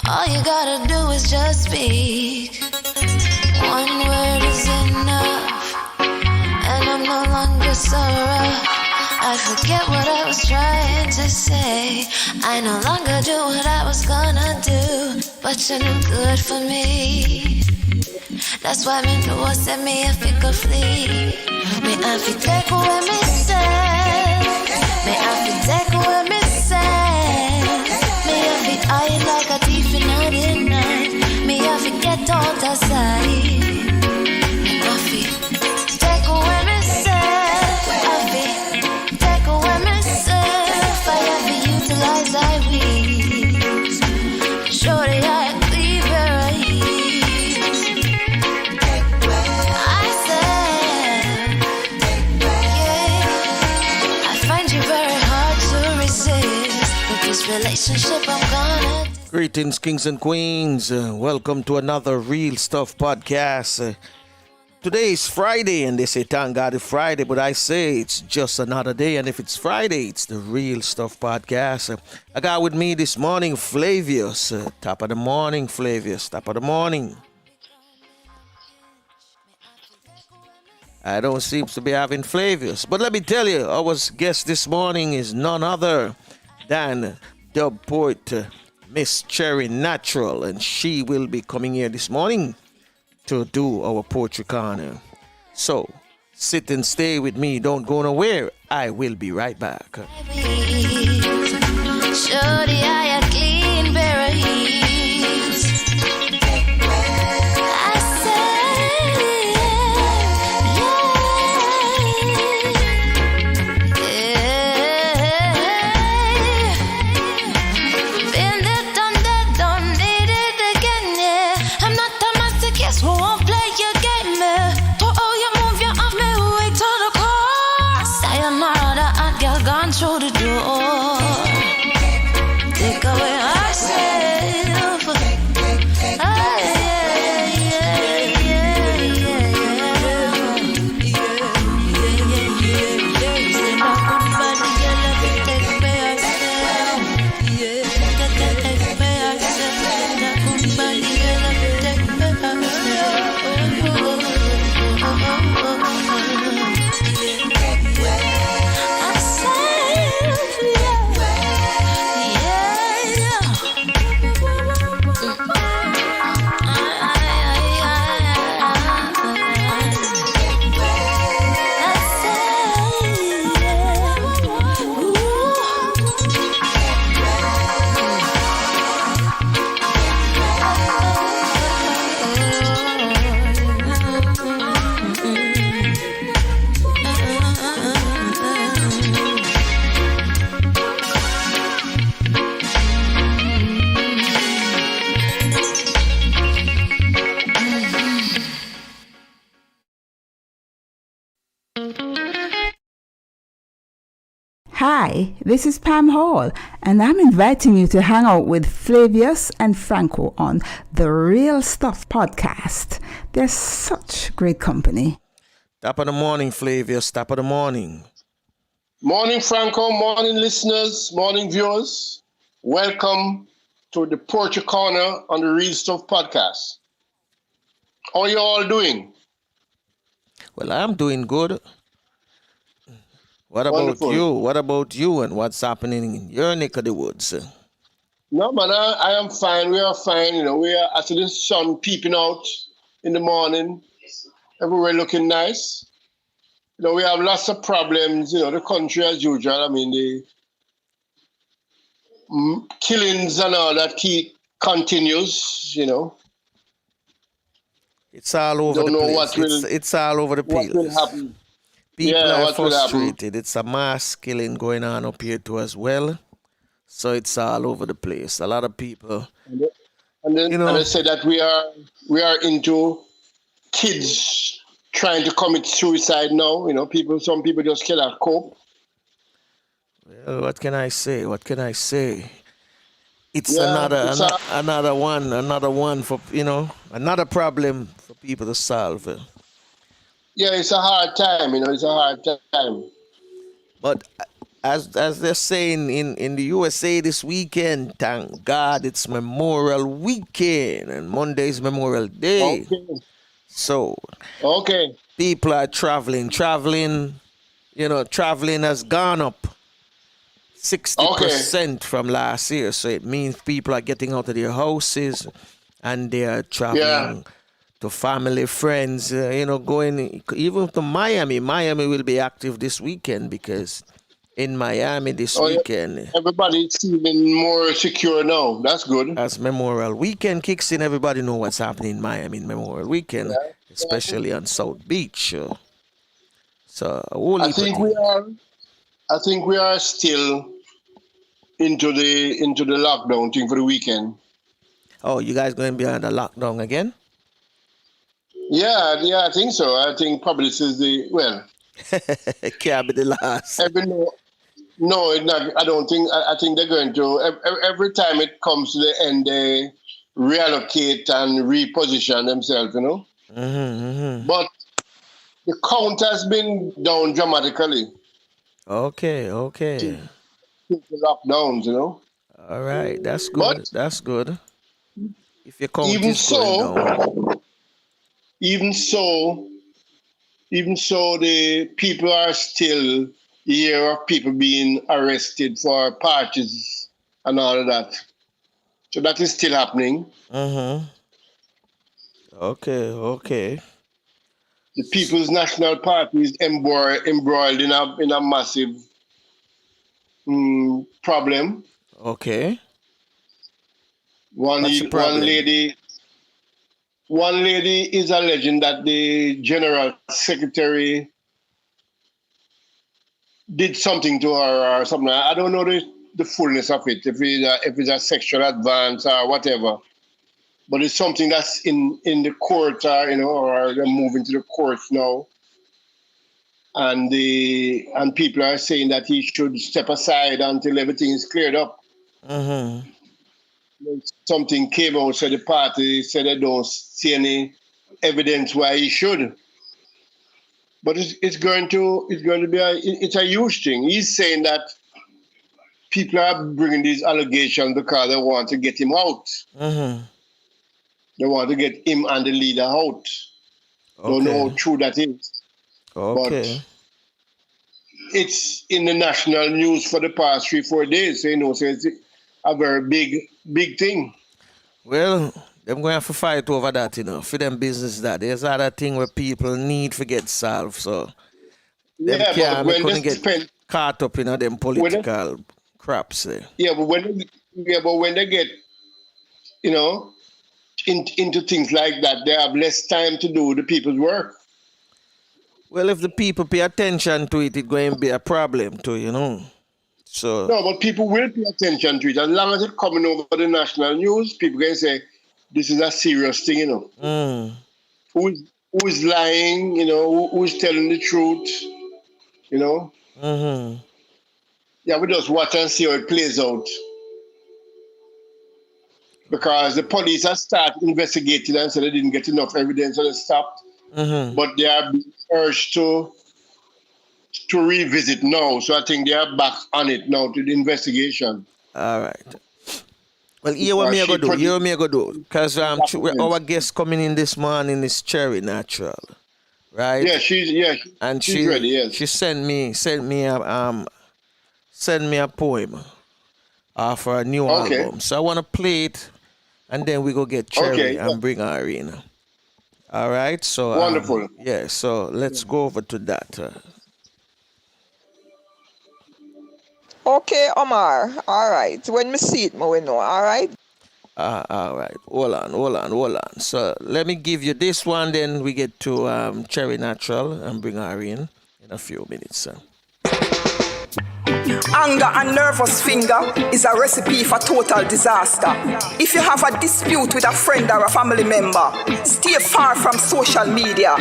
All you gotta do is just speak. One word is enough, and I'm no longer so rough. I forget what I was trying to say. I no longer do what I was gonna do, but you're no good for me. That's why me know I said me if it could flee. Me have to take away me say. Me have to take away me say. Me have to hide like a thief in the night. Me have to get out the side. Me have to take away myself. I have to take away myself. I have to utilize I wings. Surely I cleave her eyes. I said, yeah. I find you very hard to resist. With this relationship I'm gonna. Greetings, kings and queens. Welcome to another Real Stuff podcast. Today is Friday, and they say, thank God it's Friday, but I say it's just another day. And if it's Friday, it's the Real Stuff podcast. I got with me this morning Flavius. Top of the morning, Flavius. Top of the morning. I don't seem to be having Flavius. But let me tell you, our guest this morning is none other than dub poet Miss Cherry Natural, and she will be coming here this morning to do our poetry corner. So sit and stay with me. Don't go nowhere. I will be right back. Shorty, I had clean berries. I said, yeah. Been there, done that, don't need it again, yeah. I'm not a masochist who won't play your game, yeah. To how you move your arm, me way to the core. Sayonara, the hot girl gone through the door. Take away ourselves. Ah, yeah, yeah, yeah, yeah, yeah. Say no goodbye, girl, let me take me ourselves. Yeah, take me ourselves. No goodbye, girl, let me take me Hi, this is Pam Hall, and I'm inviting you to hang out with Flavius and Franco on the Real Stuff podcast. They're such great company. Top of the morning, Flavius. Top of the morning. Morning, Franco. Morning, listeners. Morning, viewers. Welcome to the Poetry Corner on the Real Stuff podcast. How are you all doing? Well, I'm doing good. What about Wonderful. you? What about you and what's happening in your neck of the woods? No, man, I am fine. We are fine. You know, we are after the sun peeping out in the morning. Everywhere looking nice. You know, we have lots of problems. You know, the country as usual. I mean, the killings and all that continues. You know, It's all over don't the know place. what will It's all over the what will place. happen. People Yeah, are what will happen. frustrated. It's a mass killing going on up here too as well. So it's all over the place. A lot of people, And then you know, and I say that we are into kids trying to commit suicide now. You know, some people just cannot cope. well, what can I say? What can I say? It's Yeah, it's another one for, another problem for people to solve. Yeah, it's a hard time, you know, it's a hard time. But as they're saying in the USA this weekend, thank God it's Memorial Weekend and Monday is Memorial Day. Okay. So Okay. people are traveling. Traveling has gone up 60% from last year. So it means people are getting out of their houses and they are traveling to family, friends, going even to Miami. Miami will be active this weekend because in Miami this weekend. Everybody's feeling more secure now. That's good. As Memorial Weekend kicks in, everybody know what's happening in Miami in Memorial Weekend, especially on South Beach. So I think we are still into the lockdown thing for the weekend. Oh, you guys going to be under lockdown again? Yeah, I think so. I think probably this is It can't be the last. No, it's not. I don't think. I think they're going to every time it comes to the end, they reallocate and reposition themselves. But the count has been down dramatically. Okay. Since the lockdowns, All right, that's good. But that's good. If your count even is going down. even so, the people are still here of people being arrested for parties and all of that. So that is still happening. Okay. The People's National Party is embroiled in a massive problem. Okay. One lady is alleging that the General Secretary did something to her or something. I don't know the fullness of it, if it's a sexual advance or whatever. But it's something that's in the court, or they're moving to the courts now. And people are saying that he should step aside until everything is cleared up. Something came out, so the party said they don't see any evidence why he should. But it's going to be a huge thing. He's saying that people are bringing these allegations because they want to get him out. They want to get him and the leader out. Don't know how true that is. Okay. But it's in the national news for the past 3-4 days. So it's a very big thing. Well, them going to have to fight over that, for them business that. There's other thing where people need to get solved. So them but when couldn't get caught up in them political craps there. Yeah, but when they get, into things like that, they have less time to do the people's work. Well, if the people pay attention to it, it's going to be a problem too, So no, but people will pay attention to it. As long as it's coming over the national news, people can say, this is a serious thing, Who is lying, who is telling the truth, Yeah, we just watch and see how it plays out. Because the police have started investigating and said they didn't get enough evidence, so they stopped. But they are being urged to revisit now. So I think they are back on it now to the investigation. All right. Well, here what me I go do. Because our guest coming in this morning is Cherry Natural, right? Yeah, she's ready. Yes. She sent me a poem for a new album. So I want to play it, and then we go get Cherry and bring her in. All right. So wonderful. So let's go over to that. Okay, Omar. All right. When me see it, we know. All right. All right. Hold on. So let me give you this one, then we get to Cherry Natural and bring her in a few minutes. Anger and nervous finger is a recipe for total disaster. If you have a dispute with a friend or a family member, stay far from social media.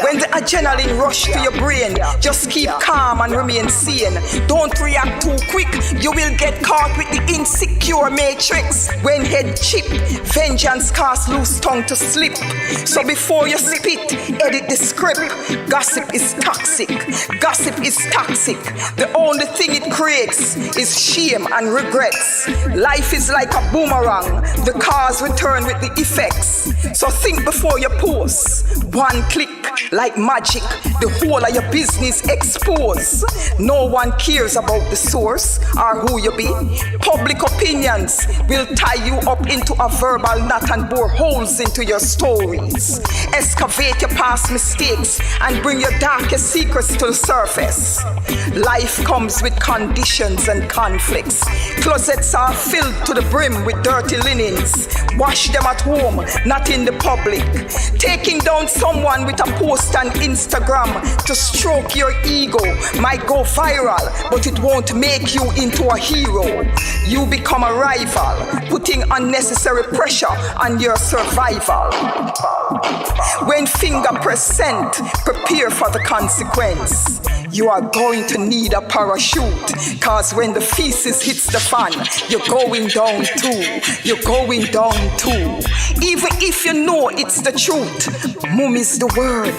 When the adrenaline rush to your brain, just keep calm and remain sane. Don't react too quick, you will get caught with the insecure matrix. When head chip, vengeance cast loose tongue to slip. So before you spit, edit the script. Gossip is toxic. The only thing it it creates is shame and regrets. Life is like a boomerang. The cause return with the effects. So think before you post. One click, like magic, the whole of your business expose. No one cares about the source or who you be. Public opinions will tie you up into a verbal knot and bore holes into your stories. Excavate your past mistakes and bring your darkest secrets to the surface. Life comes with conditions and conflicts. Closets are filled to the brim with dirty linens. Wash them at home, not in the public. Taking down someone with a post on Instagram to stroke your ego might go viral, but it won't make you into a hero. You become a rival, putting unnecessary pressure on your survival. When finger press sent, prepare for the consequence. You are going to need a parachute, cause when the feces hits the fan, you're going down too. You're going down too. Even if you know it's the truth, mum is the word.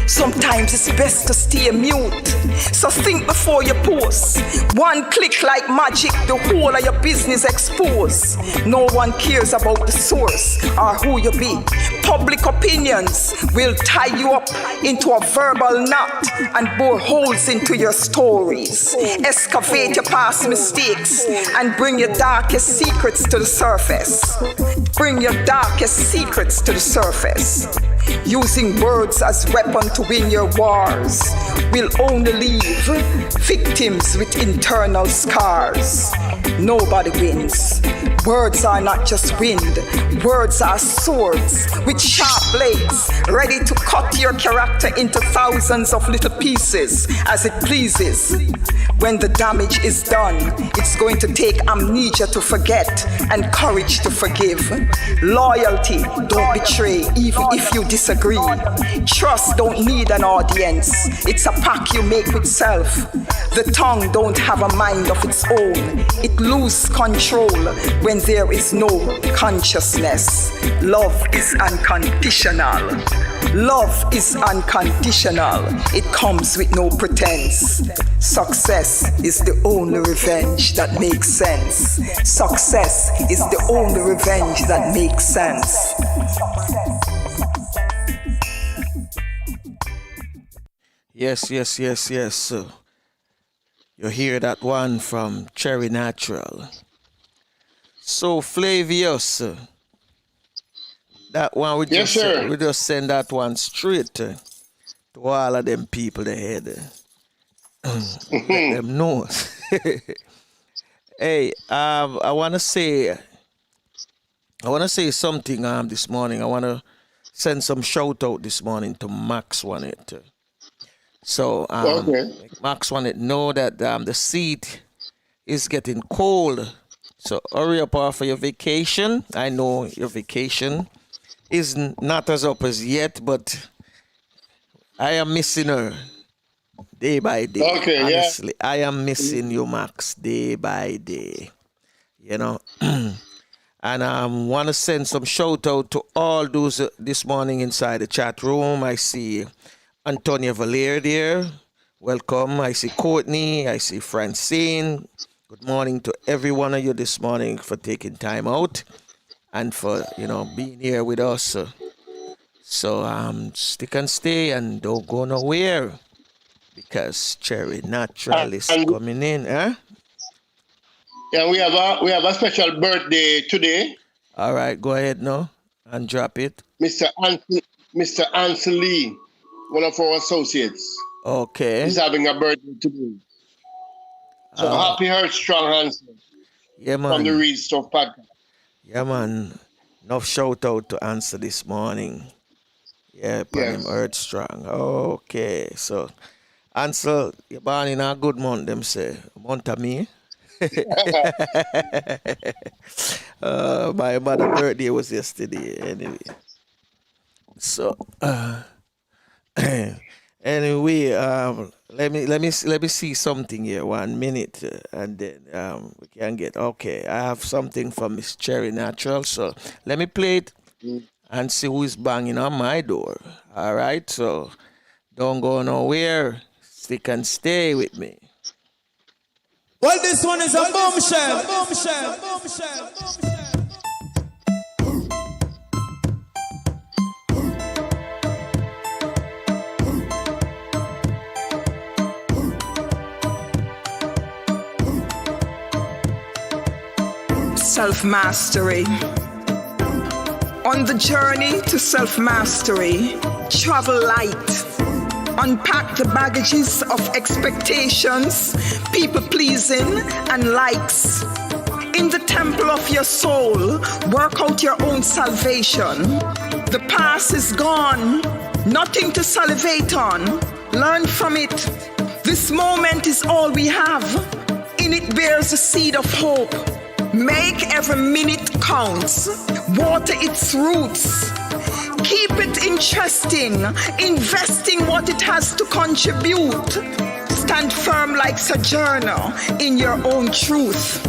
Sometimes it's best to stay mute. So think before you post. One click like magic, the whole of your business exposed. No one cares about the source or who you be. Public opinions will tie you up into a verbal knot and bore holes into your stories. Excavate your past mistakes and bring your darkest secrets to the surface. Bring your darkest secrets to the surface. Using words as weapon to win your wars will only leave victims with internal scars. Nobody wins. Words are not just wind. Words are swords with sharp blades, ready to cut your character into thousands of little pieces as it pleases. When the damage is done, it's going to take amnesia to forget and courage to forgive. Loyalty, don't betray, even if you disagree. Trust don't need an audience. It's a pact you make with self. The tongue don't have a mind of its own. It loses control when there is no consciousness. Love is unconditional. Love is unconditional. It comes with no pretense. Success is the only revenge that makes sense. Success is the only revenge that makes sense. Yes. You hear that one from Cherry Natural. So Flavius, that one we just send that one straight to all of them people they had. Let them know. Hey, I wanna say something this morning. I wanna send some shout out this morning to Max on it. So Max wanted to know that the seat is getting cold. So hurry up for your vacation. I know your vacation is not as up as yet, but I am missing her day by day. Okay, honestly, yeah. I am missing you, Max, day by day. You know. And want to send some shout out to all those this morning inside the chat room. I see Antonia Valere there. Welcome. I see Courtney. I see Francine. Good morning to every one of you this morning for taking time out and for, being here with us. So stick and stay and don't go nowhere because Cherry Natural is coming in. Huh? Yeah, we have a special birthday today. All right, go ahead now and drop it. Mr. Anson Lee, one of our associates. Okay. He's having a birthday today. So happy Heart Strong Hanson. Yeah, man. From the Read Stuff podcast. Yeah, man. Enough shout out to answer this morning. Yeah, put him Heart Strong. Okay. So, Ansel, you're born in a good month, them say. Month of me. My mother's birthday was yesterday, anyway. So, anyway, let me see something here. 1 minute, and then we can get. Okay, I have something from Miss Cherry Natural. So let me play it and see who is banging on my door. All right. So don't go nowhere. Stick and stay with me. Well, this one is a bombshell. Self-mastery. On the journey to self-mastery, travel light. Unpack the baggages of expectations, people-pleasing, and likes. In the temple of your soul, work out your own salvation. The past is gone, nothing to salivate on. Learn from it. This moment is all we have. In it bears the seed of hope. Make every minute count. Water its roots. Keep it interesting. Investing what it has to contribute. Stand firm like sojourner in your own truth.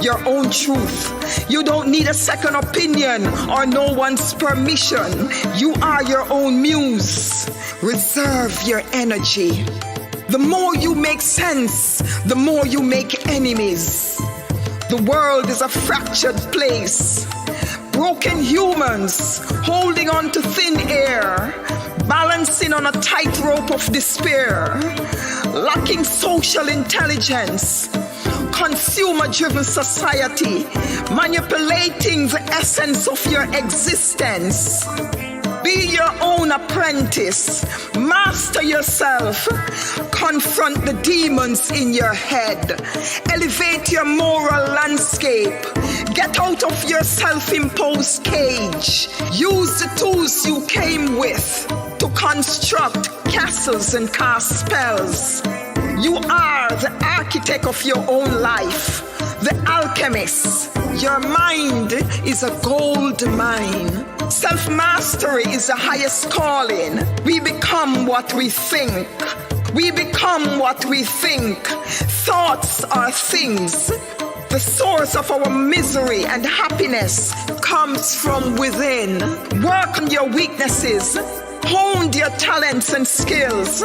Your own truth. You don't need a second opinion or no one's permission. You are your own muse. Reserve your energy. The more you make sense, the more you make enemies. The world is a fractured place. Broken humans holding on to thin air, balancing on a tightrope of despair, lacking social intelligence, consumer-driven society, manipulating the essence of your existence. Be your own apprentice. Master yourself. Confront the demons in your head. Elevate your moral landscape. Get out of your self-imposed cage. Use the tools you came with to construct castles and cast spells. You are the architect of your own life, the alchemist. Your mind is a gold mine. Self-mastery is the highest calling. We become what we think. We become what we think. Thoughts are things. The source of our misery and happiness comes from within. Work on your weaknesses. Hone your talents and skills.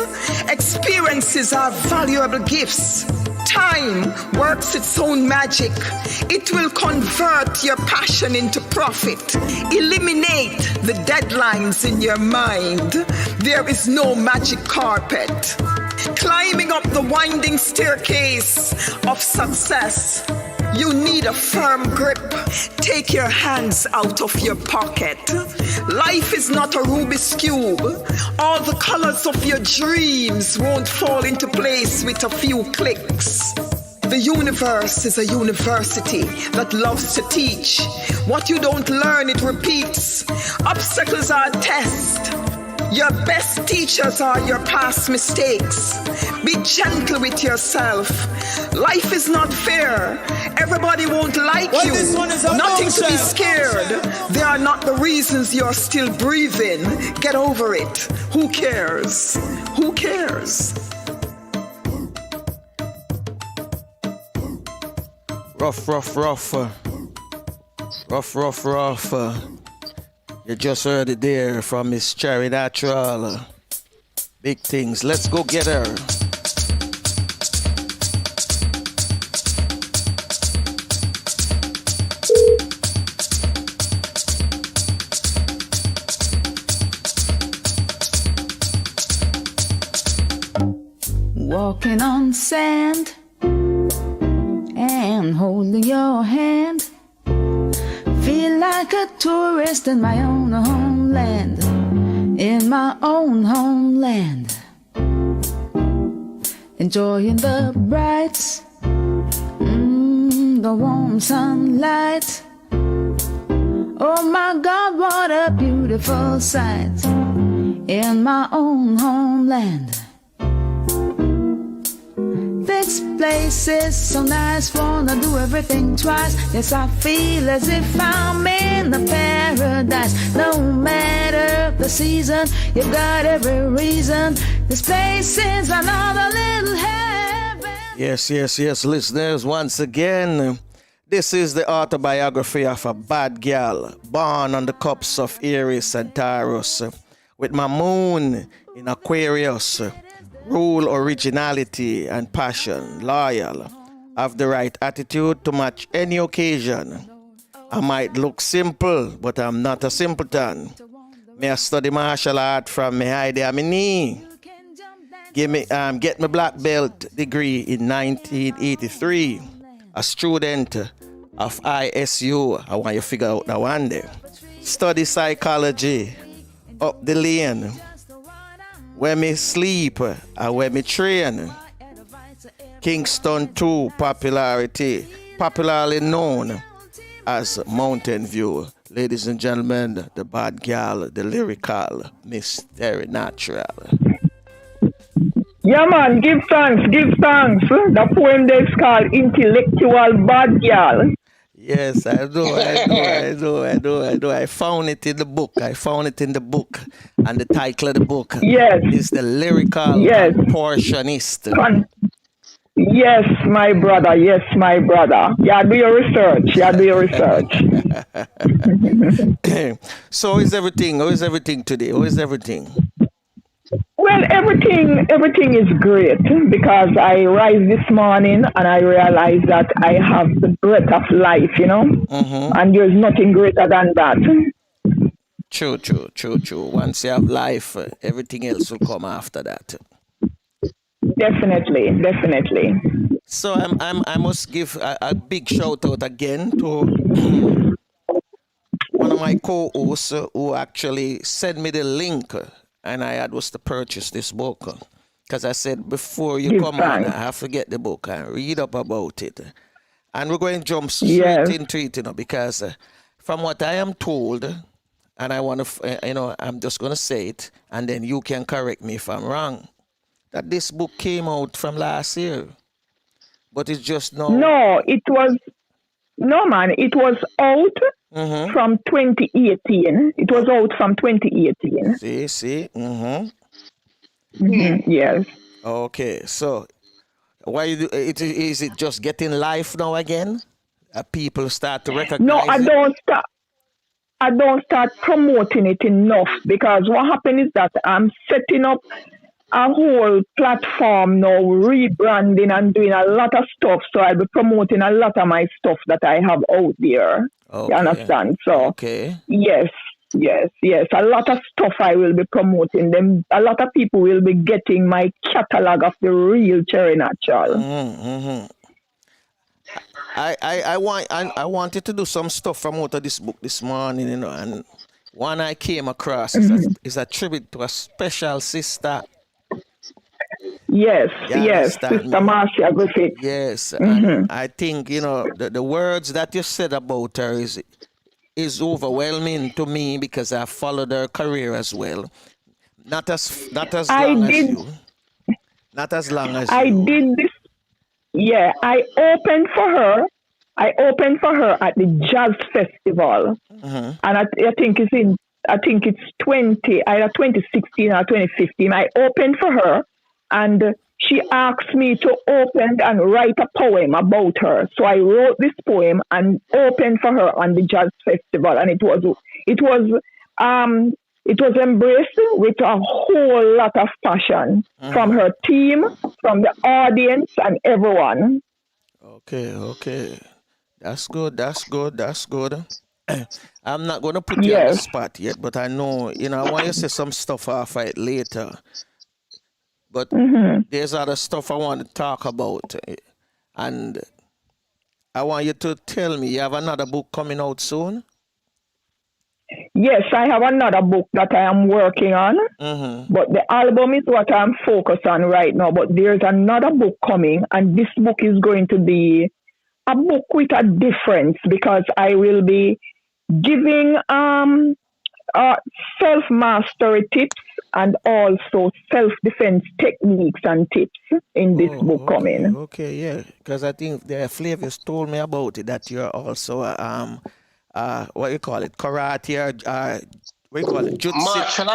Experiences are valuable gifts. Time works its own magic. It will convert your passion into profit. Eliminate the deadlines in your mind. There is no magic carpet. Climbing up the winding staircase of success, you need a firm grip. Take your hands out of your pocket. Life is not a Rubik's Cube. All the colors of your dreams won't fall into place with a few clicks. The universe is a university that loves to teach. What you don't learn, it repeats. Obstacles are tests. Your best teachers are your past mistakes. Be gentle with yourself. Life is not fair. Everybody won't like you. Nothing to be scared. They are not the reasons you're still breathing. Get over it. Who cares? Who cares? Rough. You just heard it there from Miss Cherry Natural. Big things. Let's go get her. Walking on sand and holding your hand. Feel like a tourist in my own homeland. In my own homeland. Enjoying the bright, the warm sunlight. Oh my God, what a beautiful sight. In my own homeland. This place is so nice, wanna do everything twice. Yes, I feel as if I'm in a paradise. No matter the season, you got every reason. This place is another little heaven. Yes, listeners, once again, this is the autobiography of a bad gal, born on the cups of Aries and Taurus, with my moon in Aquarius. Rule originality and passion, loyal, have the right attitude to match any occasion. I might look simple, but I'm not a simpleton. Me I study martial art from me idea me knee. Get my black belt degree in 1983. A student of ISU. I want you to figure out that one day. Study psychology up the lane. When me sleep and when me train. Kingston 2 popularly known as Mountain View. Ladies and gentlemen, the bad girl, the lyrical, Miss Terry Natural. Yeah, man, give thanks. The poem there is called Intellectual Bad Girl. Yes, I do. I found it in the book. And the title of the book is The Lyrical Contortionist. Yes, my brother. Yeah, do your research. So how is everything today? How is everything? Well, everything is great because I rise this morning and I realize that I have the breath of life, and there's nothing greater than that. True. Once you have life, everything else will come after that. Definitely. So I must give a big shout out again to one of my co-hosts who actually sent me the link, and I was to purchase this book because I said before you come on, I have to get the book and read up about it. And we're going to jump straight into it, because from what I am told, and I want to, I'm just going to say it, and then you can correct me if I'm wrong, that this book came out from last year, but it's just now. No, it was out from 2018. It was out from 2018. See? Yes. Okay, so why is it just getting life now again? People start to recognize No, I don't start promoting it enough because what happened is that I'm setting up a whole platform now, rebranding and doing a lot of stuff. So I'll be promoting a lot of my stuff that I have out there. Okay. You understand? So yes. A lot of stuff I will be promoting. Them. A lot of people will be getting my catalog of the real Cherry Natural. I wanted to do some stuff from out of this book this morning, and one I came across is a tribute to a special sister. Yes, Sister Marcia Griffith. Yes, and I think the words that you said about her is overwhelming to me because I followed her career as well. Not as long as you. Not as long as I you. did this. Yeah, I opened for her at the Jazz Festival, and I think it's either 2016 or 2015. I opened for her, and she asked me to open and write a poem about her. So I wrote this poem and opened for her on the Jazz Festival, and it was embraced with a whole lot of passion from her team, from the audience, and everyone. Okay. That's good. I'm not going to put you on the spot yet, but I know, I want you to say some stuff off it later. But there's other stuff I want to talk about. And I want you to tell me, you have another book coming out soon? Yes, I have another book that I am working on, but the album is what I'm focused on right now. But there's another book coming, and this book is going to be a book with a difference because I will be giving self-mastery tips and also self-defense techniques and tips in this book coming. Okay, yeah, because I think the Flavius told me about it, that you're also what you call it, karate, what you call it, jutsu.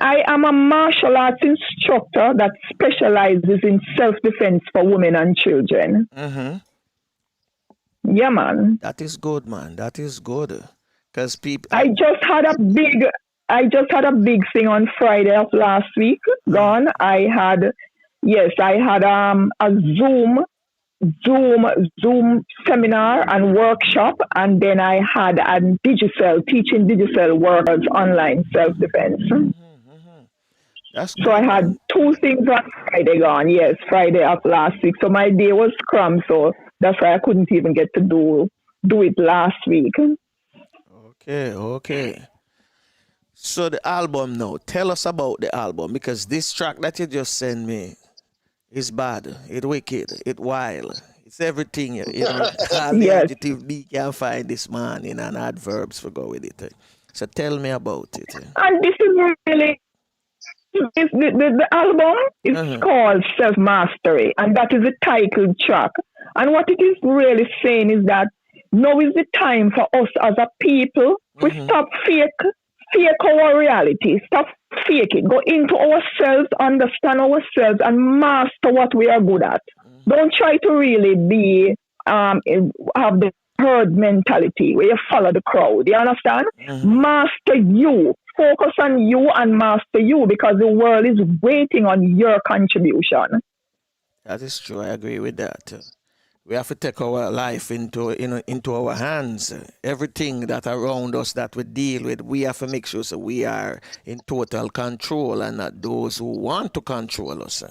I am a martial arts instructor that specializes in self-defense for women and children. Yeah, man. That is good, man. That is good. Because people. I just had a big thing on Friday of last week. I had Yes, I had a Zoom Zoom seminar and workshop, and then I had a digital teaching digital workers online self defense. That's So I good, had man. two things on Friday gone. Yes, Friday of last week. So my day was crammed. So that's why I couldn't even get to do it last week. Okay, okay. So the album now, tell us about the album because this track that you just sent me is bad, it wicked, it wild, it's everything. All the Yes, adjective B can find this morning and adverbs for go with it. So tell me about it. and this is really the album is Uh-huh. called Self Mastery, and that is the title track. And what it is really saying is that now is the time for us as a people. We Mm-hmm. stop fake our reality, stop fake it, go into ourselves, understand ourselves, and master what we are good at. Don't try to really be have the herd mentality where you follow the crowd. You understand? Mm-hmm. Master you. Focus on you and master you because the world is waiting on your contribution. That is true. I agree with that. We have to take our life into our hands. Everything that around us that we deal with, we have to make sure so we are in total control and not those who want to control us.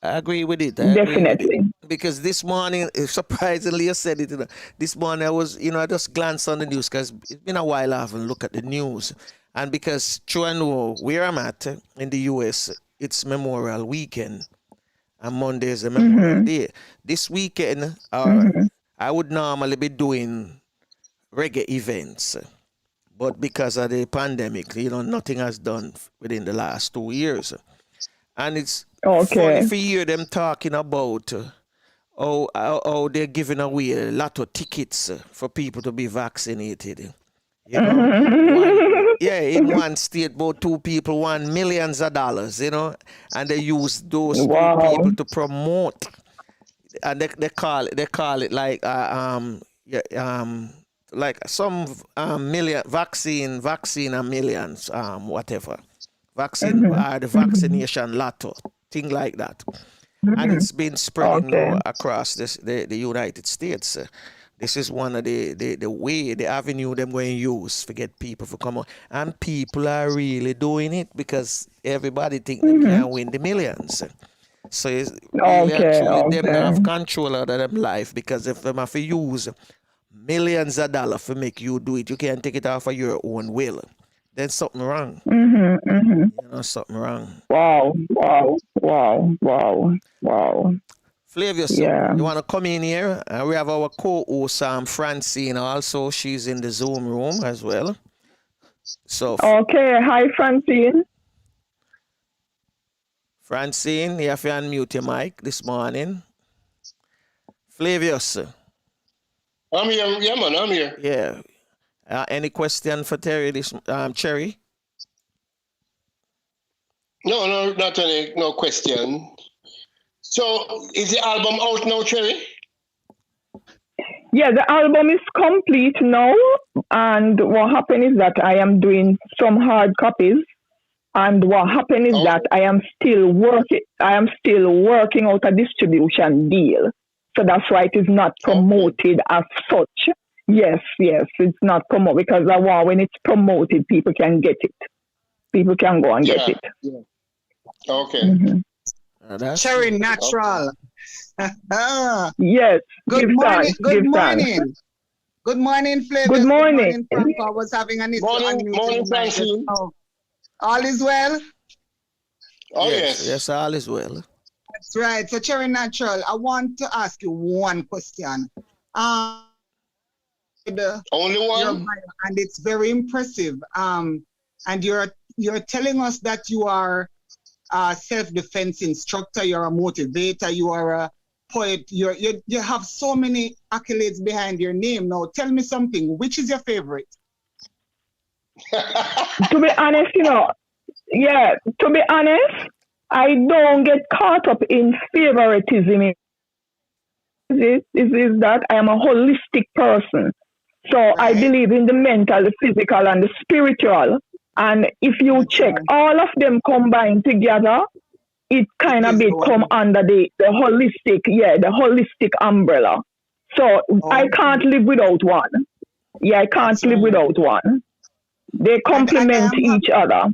I agree with it. I agree with it. Definitely. Because this morning, surprisingly, you said it. This morning, I just glanced on the news because it's been a while I haven't looked at the news. And because true I know where I'm at in the US, it's Memorial Weekend and Monday is a Memorial Day. This weekend, I would normally be doing reggae events, but because of the pandemic, nothing has done within the last 2 years. And it's funny Okay. to hear them talking about how they're giving away a lot of tickets for people to be vaccinated. In one state, about two people won millions of dollars, and they use those two Wow. people to promote, and they call it like like some million vaccine and millions whatever vaccine or the vaccination lotto thing like that, and it's been spreading Okay. now across the United States. This is one of the avenue them going to use to get people to come out. And people are really doing it because everybody think them can win the millions. So it's really and Okay. truly them not Okay. have control of them life because if them have to use millions of dollars to make you do it, you can't take it off of your own will. Then something wrong. Something wrong. Wow. Wow. Wow. Wow. Wow. Flavius, Yeah. you want to come in here? We have our co-host Francine also. She's in the Zoom room as well. So, Okay. Hi, Francine. Francine, you have to unmute your mic this morning. Flavius. I'm here. Yeah, man, I'm here. Yeah. Any question for Terry Cherry? No, not any, no question. So, is the album out now, Cherry? Yeah, the album is complete now, and what happened is that I am doing some hard copies, and what happened is that I am still working out a distribution deal. So that's why it is not promoted as such. Yes, it's not promoted because I want when it's promoted, people can get it. People can go and get it. Yeah. Okay. Cherry Natural. Yes. Good morning. Good morning. Good morning, Flavor. Good morning. Franco. I was having an issue. Morning, Francine. All is well? Oh, yes. Yes, all is well. That's right. So, Cherry Natural, I want to ask you one question. Only one? And it's very impressive. And you're telling us that you are a self-defense instructor, you're a motivator, you are a poet, you have so many accolades behind your name. Now tell me something, which is your favorite? To be honest, I don't get caught up in favoritism. Is that I am a holistic person. So right. I believe in the mental, the physical, and the spiritual. And if you check all of them combined together, it kind It of is the become one. under the holistic umbrella. So I Oh, can't live without one. Yeah, I can't that's live right. without one. They And I complement am each other.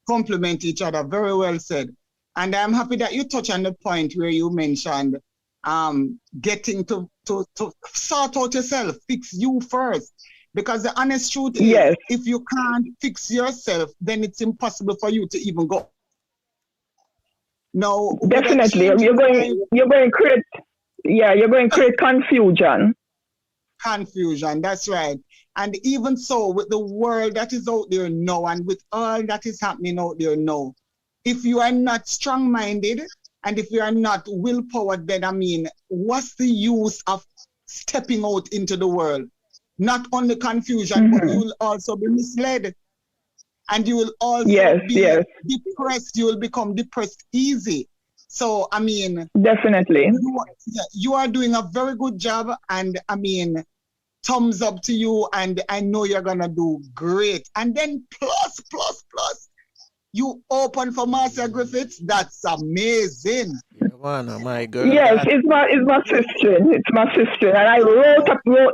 complement each other. Very well said. And I'm happy that you touch on the point where you mentioned getting to sort out yourself, fix you first. Because the honest truth is, Yes, if you can't fix yourself, then it's impossible for you to even go. Now, with a definitely. change in mind, You're going to create you're going to create confusion. confusion, that's right. And even so, with the world that is out there now and with all that is happening out there now, if you are not strong-minded and if you are not willpowered, then I mean, what's the use of stepping out into the world? Not only confusion, but you will also be misled. And you will also Yes, be yes, depressed. You will become depressed easy. So, I mean, definitely. you are doing a very good job. And I mean, thumbs up to you. And I know you're going to do great. And then plus, you open for Marcia Griffiths. That's amazing. Yeah, man, my girl. Yes, it's my sister. It's my sister. And I wrote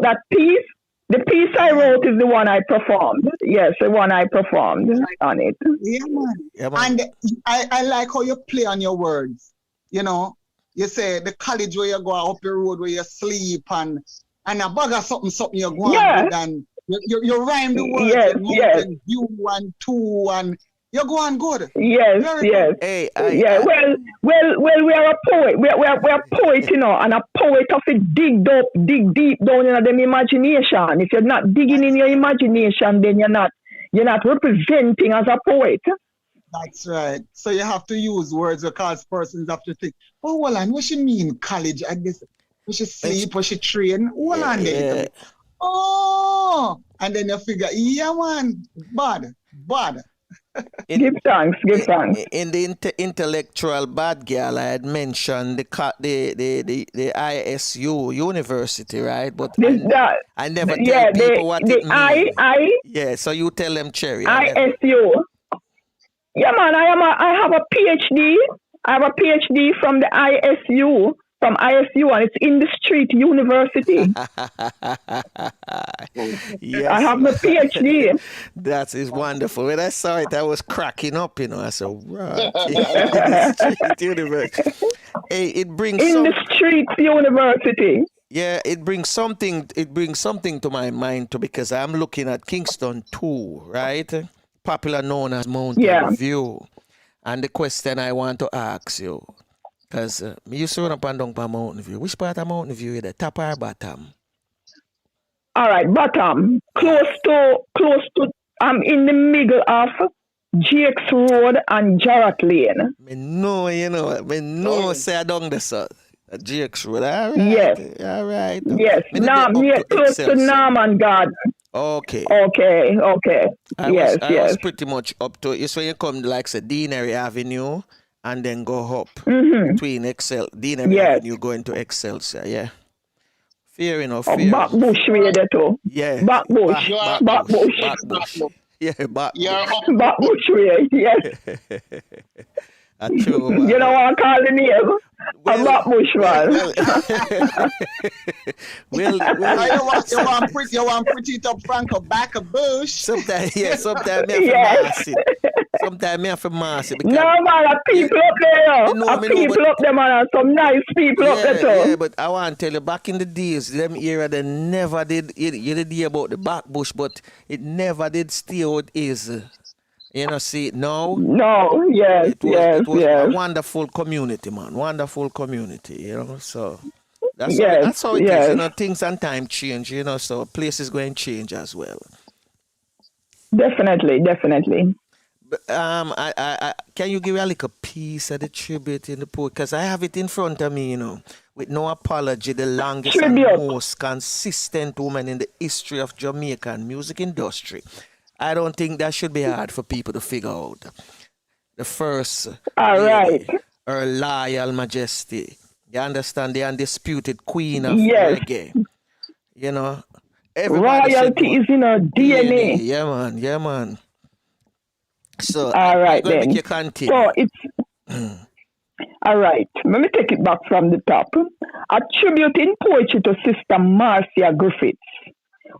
that piece. The piece I wrote is the one I performed. Yes, the one I performed on it. Yeah, man. Yeah, man. And I like how you play on your words. You know, you say the college where you go up the road where you sleep and a bag of something you go on with and you rhyme the words Yes, with yes. mountain view and two and you're going good. Yes, Very yes. good. Hey, Well, we are a poet. We are a poet, you know, and a poet of it dig deep down in them imagination. If you're not digging in your imagination, then you're not representing as a poet. That's right. So you have to use words because persons have to think, oh, hold on, what she mean college? I guess we should sleep, we should train. Hold on there. yeah. Oh, and then you figure, yeah, man, bad. Give thanks. In the intellectual bad girl, I had mentioned the ISU university, right? But I never tell people what it means. Yeah, so you tell them, Cherry. ISU. Yeah, man. I have a PhD. I have a PhD from the ISU. From ISU, and it's in the street university. Yes, I have my PhD. that is wonderful. When I saw it, I was cracking up. You know, I said, "Right, street university." Hey, it brings in the street university. Yeah, it brings something. It brings something to my mind too, because I'm looking at Kingston 2, right? Popular known as Mountain View, and the question I want to ask you. Because me used to run up and down by Mountain View. Which part of Mountain View is the top or bottom? All right, bottom. Close to, I'm in the middle of Jake's Road and Jarrett Lane. Me know, say I down the south. Jake's Road, all right. Yes. All right. Yes, close to Norman Garden. Okay. I was pretty much up to it. So you come like say Deanery Avenue and then go up between Deanery Avenue going to Excelsior, yeah. Fair enough. Back bush way there too. Yeah. Back bush. Back bush. Yeah, back bush way, yes. True, you know what I'm calling him? A back bush man. You want pretty top Franco back a bush. Sometimes me have to mass it. No man, people up there. People up there, man. Some nice people up there too. Yeah, but I want to tell you, back in the days, them era, they never did. You did hear about the back bush, but it never did stay how it is. You know, see, no. Yes, it was a wonderful community, man. Wonderful community, you know. So that's how it is. You know, things and time change, you know, so places going to change as well. Definitely. But, I can you give me a little piece of the tribute in the poet? Because I have it in front of me, you know, with no apology, the longest and most consistent woman in the history of Jamaican music industry. I don't think that should be hard for people to figure out. The first, right. Her Loyal Majesty. You understand? The undisputed queen of reggae. You know, royalty is in her DNA. Yeah, man. So, all right, then. Make you continue. So it's All right, let me take it back from the top. Attributing poetry to Sister Marcia Griffiths.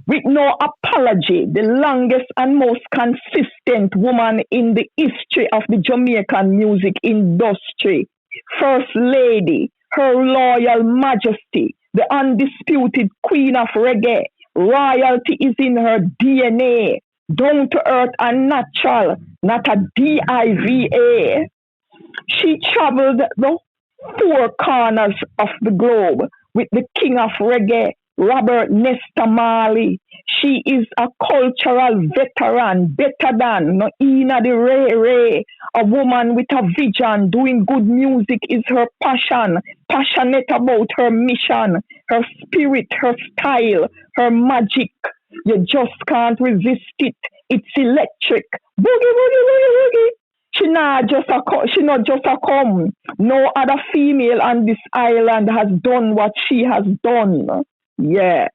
With no apology, the longest and most consistent woman in the history of the Jamaican music industry. First Lady, Her Royal Majesty, the undisputed Queen of Reggae. Royalty is in her DNA. Down to earth and natural, not a diva. She traveled the four corners of the globe with the king of reggae, Robert Nesta Marley. She is a cultural veteran, better than no Ina the Ray Ray. A woman with a vision, doing good music is her passion, passionate about her mission, her spirit, her style, her magic. You just can't resist it. It's electric. Boogie, boogie, boogie, boogie. She not just a come. No other female on this island has done what she has done. Yeah.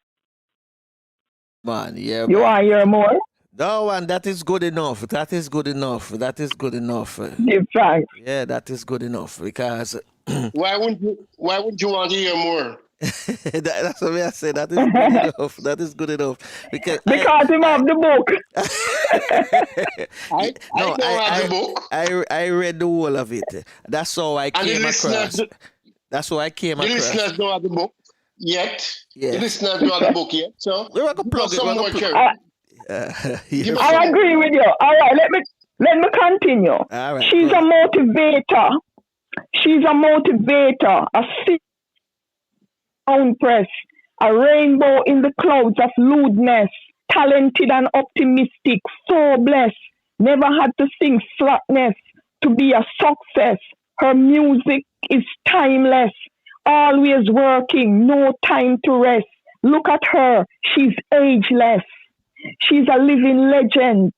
Man, yeah. You want to hear more? No, and that is good enough. That is good enough. That is good enough. Give thanks. Yeah, that is good enough because Why wouldn't you want to hear more? that's what I say. That is good enough. That is good enough because him have the book. I don't have the book. I read the whole of it. That's how I came across. That's how I came across. The listeners don't have the book yet. Yeah. The listeners don't have the book yet. So we're gonna plug it. some more I agree with you. All right, let me continue. All right, She's a motivator. She's a motivator. A sound press. A rainbow in the clouds of lewdness. Talented and optimistic. So blessed. Never had to sing slackness to be a success. Her music is timeless. Always working. No time to rest. Look at her. She's ageless. She's a living legend,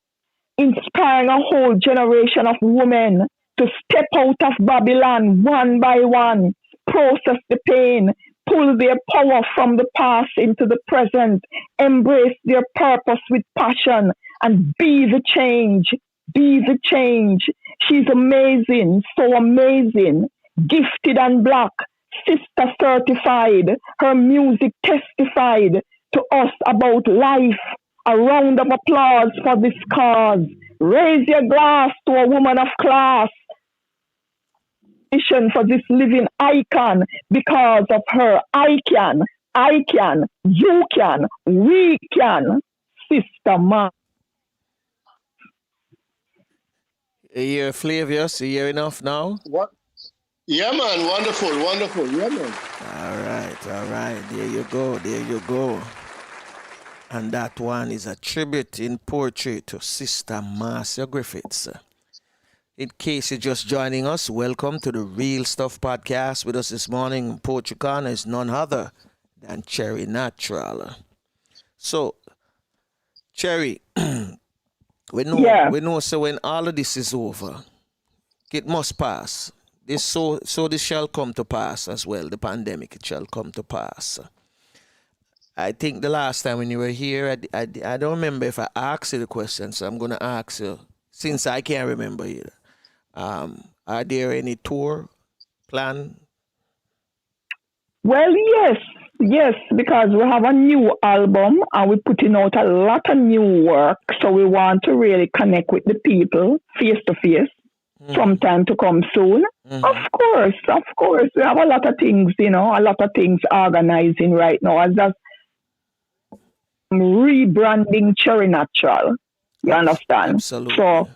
inspiring a whole generation of women to step out of Babylon one by one, process the pain, pull their power from the past into the present, embrace their purpose with passion, and be the change. Be the change. She's amazing, so amazing, gifted and black, sister certified. Her music testified to us about life. A round of applause for this cause. Raise your glass to a woman of class. For this living icon, because of her, I can, you can, we can, Sister Ma. You're Flavius, you hear enough now? What? Yeah, man, wonderful. Yeah, man. All right, there you go. And that one is a tribute in poetry to Sister Marcia Griffiths. In case you're just joining us, welcome to the Real Stuff Podcast. With us this morning, Poetry Corner is none other than Cherry Natural. So, Cherry, we know so when all of this is over, it must pass. This shall come to pass as well. The pandemic, it shall come to pass. I think the last time when you were here, I don't remember if I asked you the question, so I'm going to ask you, since I can't remember either. Are there any tour plan? Well, yes, because we have a new album and we're putting out a lot of new work, so we want to really connect with the people face to face. Sometime to come soon. Mm-hmm. Of course. We have a lot of things, organizing right now. As just rebranding Cherry Natural. You understand? Absolutely. So,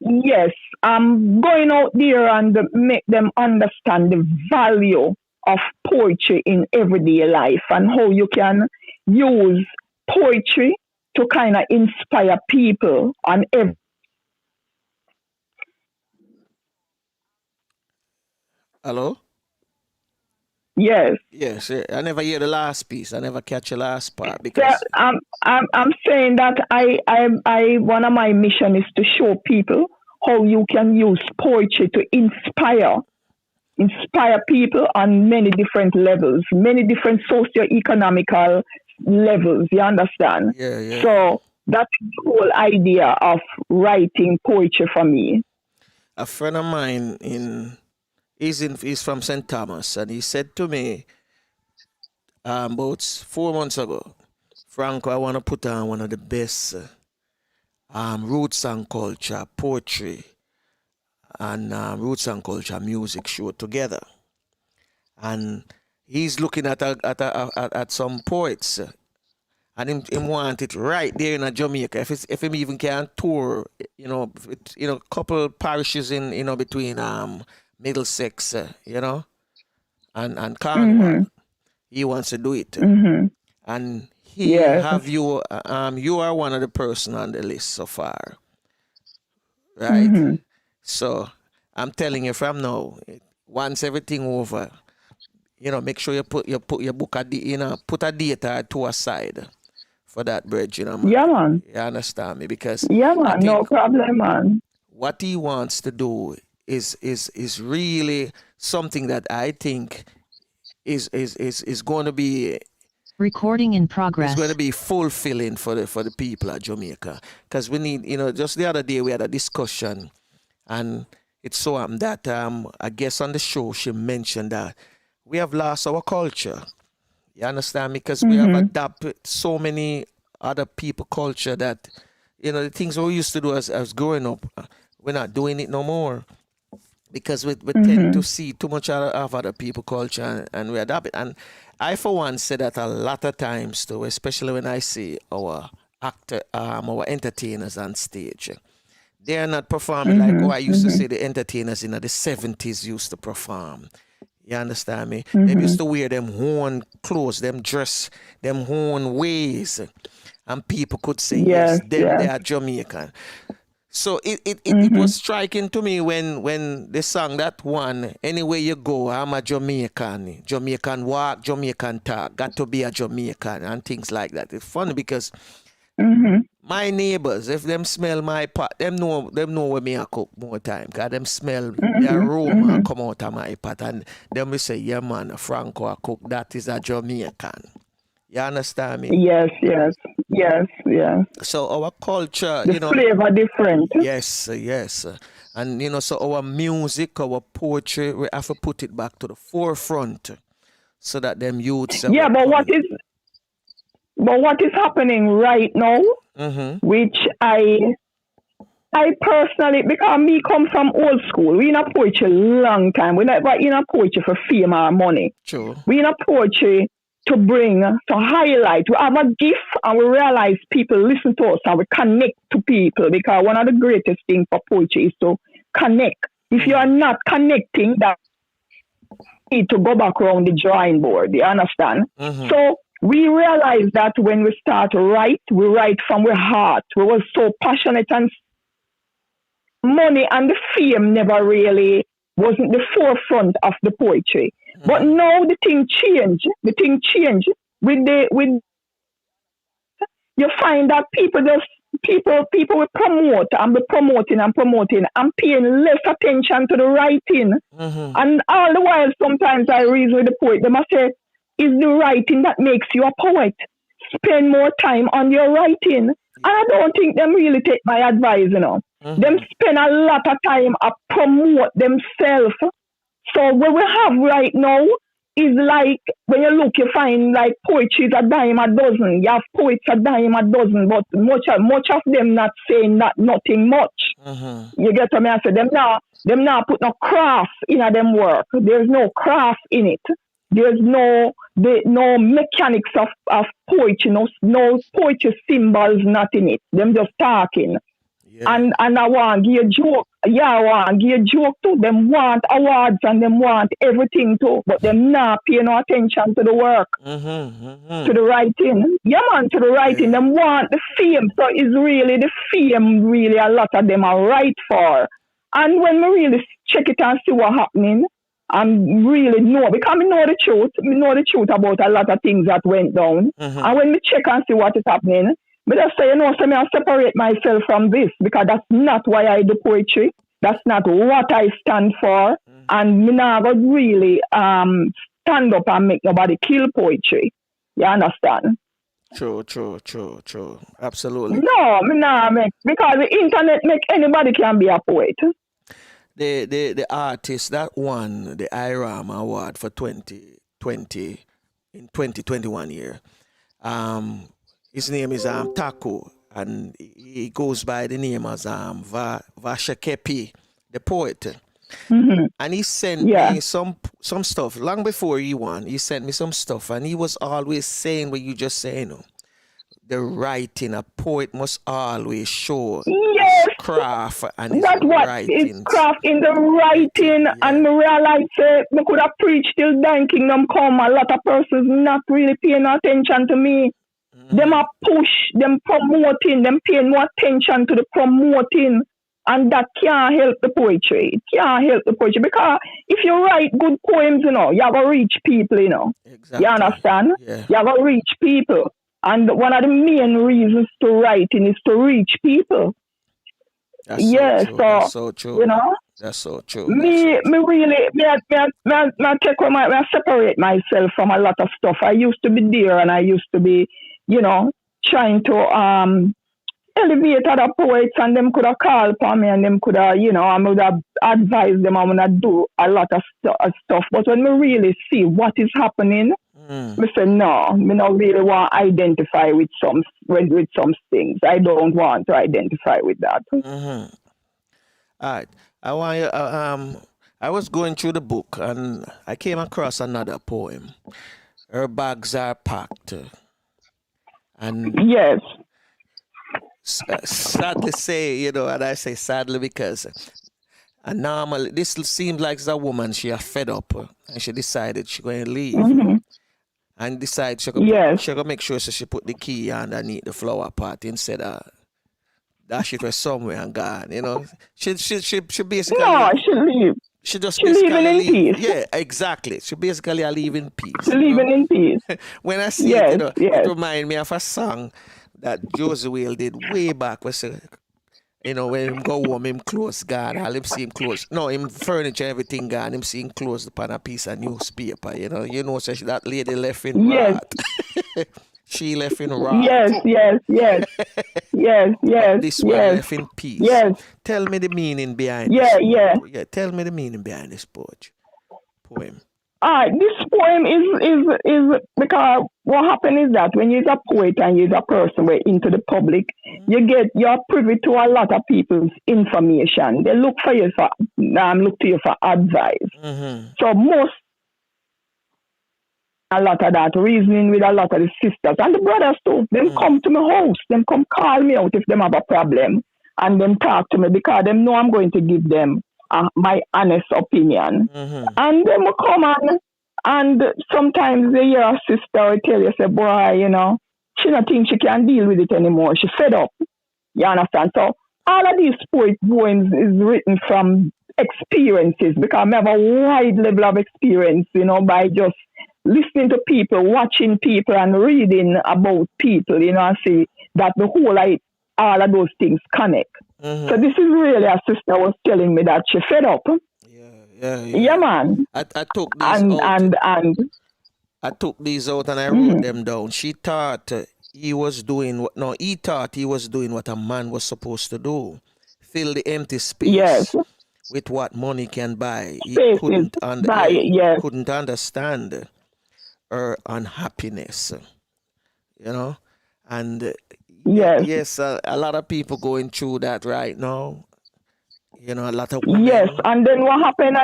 yes, I'm going out there and make them understand the value of poetry in everyday life and how you can use poetry to kind of inspire people on every. Hello? Yes. Yes, I never hear the last piece. I never catch the last part because I'm saying that I one of my mission is to show people how you can use poetry to inspire people on many different levels, many different socio-economical levels. You understand? Yeah. So that's the whole idea of writing poetry for me. A friend of mine he's from St. Thomas, and he said to me about 4 months ago, Franco, I want to put on one of the best roots and culture poetry and roots and culture music show together. And he's looking at some poets, and him want it right there in Jamaica. If him even can tour, couple parishes in between Middlesex, and Cornwall, he wants to do it, and he have you. You are one of the person on the list so far, right? So I'm telling you from now, once everything over, make sure you put your book put a date or two aside for that bridge, man. Yeah, man. You understand me? Because man, no problem, man. What he wants to do is really something that I think is going to be recording in progress. It's going to be fulfilling for the people of Jamaica, because we need, just the other day we had a discussion, and it's so that I guess on the show she mentioned that we have lost our culture. You understand me? Because we have adopted so many other people culture that, the things we used to do as growing up, we're not doing it no more. Because we tend to see too much of other people culture, and we adopt it. And I, for one, say that a lot of times too, especially when I see our entertainers on stage. They're not performing like I used to say the entertainers in the 70s used to perform. You understand me? They used to wear them own clothes, them dress, them own ways. And people could say, yes, they are Jamaican. So it was striking to me when they sang that one, anywhere you go, I'm a Jamaican. Jamaican walk, Jamaican talk, got to be a Jamaican, and things like that. It's funny because my neighbors, if them smell my pot, them know where me I cook more time. Because them smell the aroma come out of my pot. And them will say, yeah man, Franco I cook, that is a Jamaican. You understand me? Yes. So our culture, the flavor different. Yes. And so our music, our poetry, we have to put it back to the forefront so that them youths. Yeah, but what is happening right now, which I personally, because me come from old school, we in a poetry long time. We never in a poetry for fame or money. True. We in a poetry to bring, to highlight. We have a gift, and we realize people listen to us and we connect to people, because one of the greatest things for poetry is to connect. If you are not connecting, that you need to go back around the drawing board. You understand? So we realize that when we start to write, we write from our heart. We were so passionate, and money and the fame never really wasn't the forefront of the poetry. But now the thing changed. With you find that people will promote and be promoting and paying less attention to the writing. And all the while sometimes I reason with the poet, they must say, is the writing that makes you a poet. Spend more time on your writing. And I don't think them really take my advice, Them spend a lot of time to promote themselves. So what we have right now is like, when you look, you find like poetry is a dime a dozen. You have poets a dime a dozen, but much of them not saying that nothing much. You get what I say? Them now put no craft in them work. There's no craft in it. There's no mechanics of poetry, no poetry symbols not in it. Them just talking. Yeah. And I want to give a joke. I want to give a joke too. Them want awards and them want everything too. But them not pay no attention to the work. To the writing. Yeah, man, to the writing. Them want the fame. So it's really the fame really a lot of them are right for. And when we really check it and see what's happening, and really know, because we know the truth. We know the truth about a lot of things that went down. And when we check and see what is happening, but I say, so I separate myself from this, because that's not why I do poetry. That's not what I stand for. And me never really stand up and make nobody kill poetry. You understand? True. Absolutely. No, me not make, because the internet make anybody can be a poet. the artist that won the IRAM award for 2020 in 2021 year. His name is Taco, and he goes by the name as Vashakepi, the poet. And he sent me some stuff long before he won. He sent me some stuff, and he was always saying what you just say, you know. The writing, a poet must always show his craft and his writing. His craft in the writing, and I realized I could have preached till thine kingdom come. A lot of persons not really paying attention to me. Them are push, them promoting, them paying more attention to the promoting, and that can't help the poetry. It can't help the poetry, because if you write good poems, you know, you're gonna reach people, you know. Exactly. You understand? Yeah. You're gonna reach people. And one of the main reasons to writing is to reach people. That's so true. That's so true. You know? That's so true. Me separate myself from a lot of stuff. I used to be there, and I used to be, you know, trying to elevate other poets, and them could have called for me, and them could have, you know, I would have advised them, I would have do a lot of stuff. But when we really see what is happening, I say, no, me not really want to identify with some things. I don't want to identify with that. All right. I want you, I was going through the book, and I came across another poem. Her bags are packed. And yes. Sadly say, you know, and I say sadly because normally this seems like it's a woman, she are fed up, and she decided she's going to leave. And decide she gonna make sure so she put the key underneath the flower pot instead of dash it somewhere and gone. You know, she basically she leave. She just leaving in peace. Yeah, exactly. She basically are leaving peace. She leaving in peace. When I see it, you know, it reminds me of a song that Josie Whale did way back. Was you know, when him go home, him clothes gone, all him see him clothes. No, him furniture, everything gone, him see him clothes upon a piece of newspaper, you know, so that lady left in rot. She left in rot. Yes. This one left in peace. Yes. Tell me the meaning behind this. Yeah, tell me the meaning behind this poem. This poem is because what happens is that when you're a poet and you're a person way into the public, you're privy to a lot of people's information. They look to you for advice. So a lot of that reasoning with a lot of the sisters and the brothers too. Them come to my house. Them come call me out if them have a problem, and them talk to me because them know I'm going to give them my honest opinion. And then we come on, and sometimes they hear a sister will tell you, say, boy, you know, she don't think she can deal with it anymore. She's fed up. You understand? So all of these poems is written from experiences, because I have a wide level of experience, you know, by just listening to people, watching people, and reading about people, you know, and see that the whole all of those things connect. So this is really a sister was telling me that she fed up. Yeah, man. I took these out. I took these out and I wrote them down. She thought he thought he was doing what a man was supposed to do. Fill the empty space with what money can buy. He couldn't understand her unhappiness. You know? And yes, a lot of people going through that right now. You know, a lot of women. Yes, and then what happened?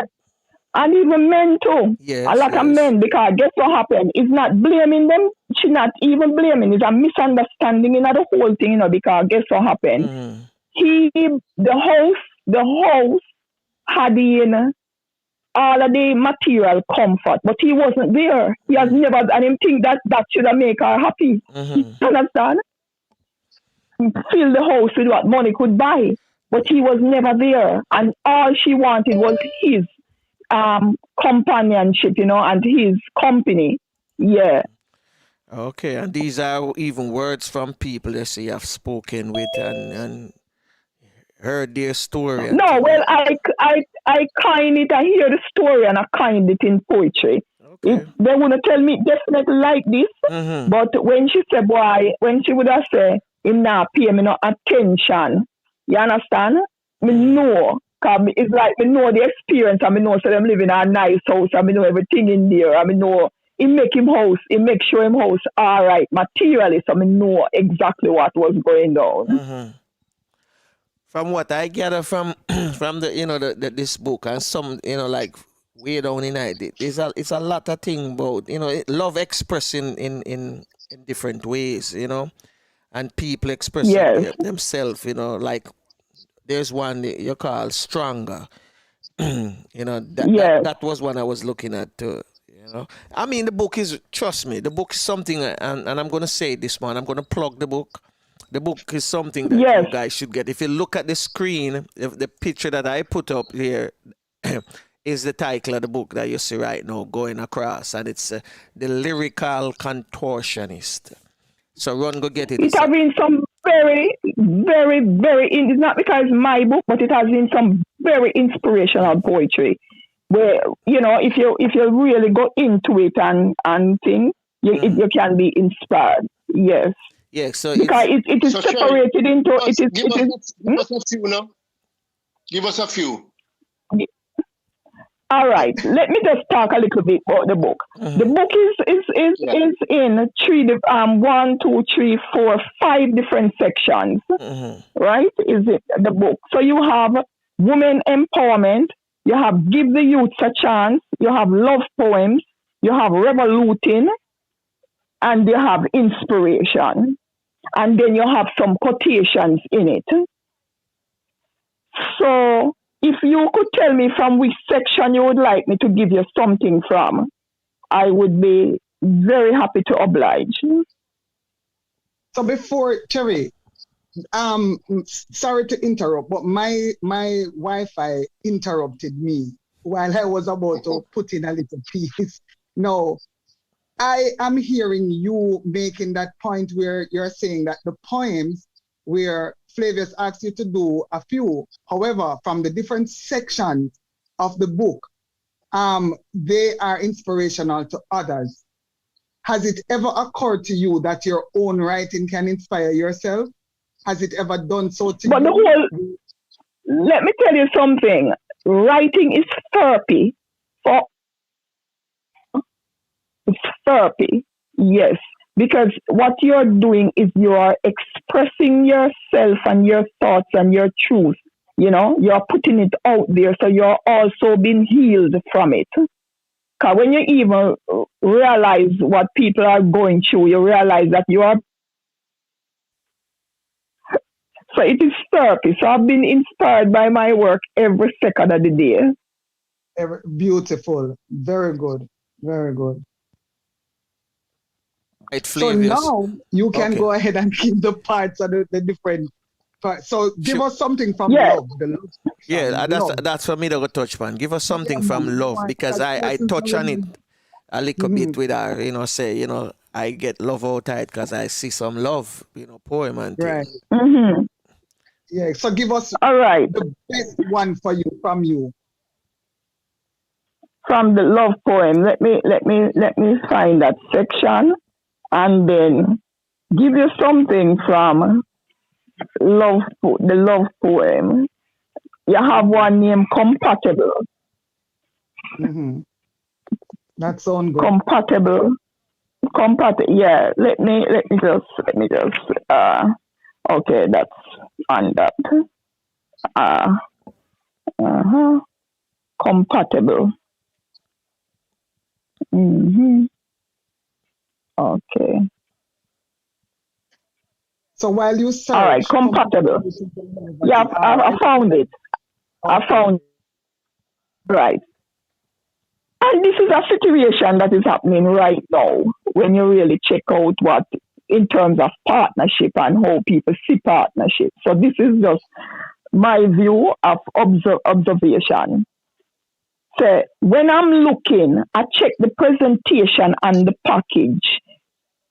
And even men too. Yes, a lot of men, because guess what happened? It's not blaming them. She's not even blaming. It's a misunderstanding in the whole thing, you know, because guess what happened? The house had in all of the material comfort, but he wasn't there. He has never, and him think that should have make her happy. You understand? Fill the house with what money could buy, but he was never there, and all she wanted was his companionship, you know, and his company. Okay, and these are even words from people that you have spoken with and heard their story. No, well, I kind it. I hear the story and I kind it in poetry. Okay. They wouldn't tell me definitely like this, but when she said, boy, when she would have said, him not pay me no attention. You understand? Me know Cause it's like me know the experience, and me know so them live in a nice house, and me know everything in there, and me know it make sure him house all right materially, so me know exactly what was going down. Mm-hmm. From what I gather from from this book and some like way down in it, it's a lot of thing about love expressing in different ways, and people expressing Yes. themselves, like there's one that you call stronger. Yes. That was one I was looking at too. I mean, the book is, trust me, the book is something, and I'm going to say this one, I'm going to plug the book. The book is something that Yes. you guys should get. If you look at the screen, if the picture that I put up here is the title of the book that you see right now going across, and it's The Lyrical Contortionist. So run, go get it. It has been some very, very, very, it's not because it's my book, but it has been some very inspirational poetry. Where, if you really go into it and think, you can be inspired. Yes. Yeah, so because it is So, separated Sherry, into give us a few now. Give us a few. All right. Let me just talk a little bit about the book. The book is in 5 different sections. Right? Is it the book? So you have women empowerment, you have give the youth a chance, you have love poems, you have revoluting, and you have inspiration. And then you have some quotations in it. So if you could tell me from which section you would like me to give you something from, I would be very happy to oblige. So before, Terry, sorry to interrupt, but my Wi-Fi interrupted me while I was about to put in a little piece. No, I am hearing you making that point where you're saying that the poems where Flavius asked you to do a few, however, from the different sections of the book, they are inspirational to others. Has it ever occurred to you that your own writing can inspire yourself? Has it ever done so to you? Let me tell you something. Writing is therapy. It's therapy, yes. Because what you're doing is you are expressing yourself and your thoughts and your truth. You're putting it out there, so you're also being healed from it. Because when you even realize what people are going through, you realize that you are. So it is therapy. So I've been inspired by my work every second of the day. Beautiful. Very good. Very good. So Flavius. now you can go ahead and keep the parts of the different parts. So give us something from love. The love that's for me to go touch on. Give us something from love, because I touch on it a little bit with her, say, I get love out of it because I see some love, poem and things. Right. Yeah, so give us the best one from you. From the love poem. Let me find that section. And then give you something from the love poem. You have one named Compatible. That sounds good. Compatible. Yeah. Let me just. Okay, that's on that. Compatible. Okay. So while you search, all right, compatible. Yeah, I found it. Okay. I found it. Right. And this is a situation that is happening right now when you really check out what in terms of partnership and how people see partnership. So this is just my view of observation. So when I'm looking, I check the presentation and the package.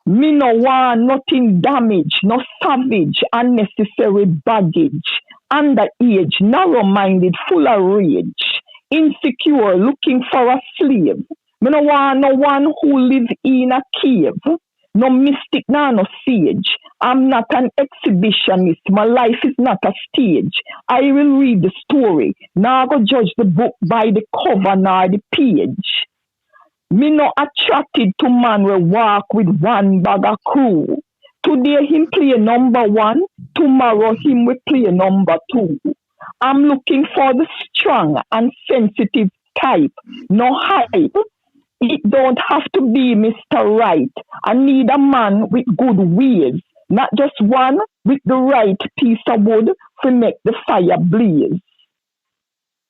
Me no want nothing damage, no savage, unnecessary baggage, underage, narrow-minded, full of rage, insecure, looking for a slave. Me no want no one who live in a cave. No mystic, no sage. I'm not an exhibitionist. My life is not a stage. I will read the story. Now go judge the book by the cover nor the page. Me no attracted to man we walk with one bag of crew. Today him play number one, tomorrow him will play number two. I'm looking for the strong and sensitive type, no hype. It don't have to be Mr. Right. I need a man with good ways, not just one with the right piece of wood to make the fire blaze.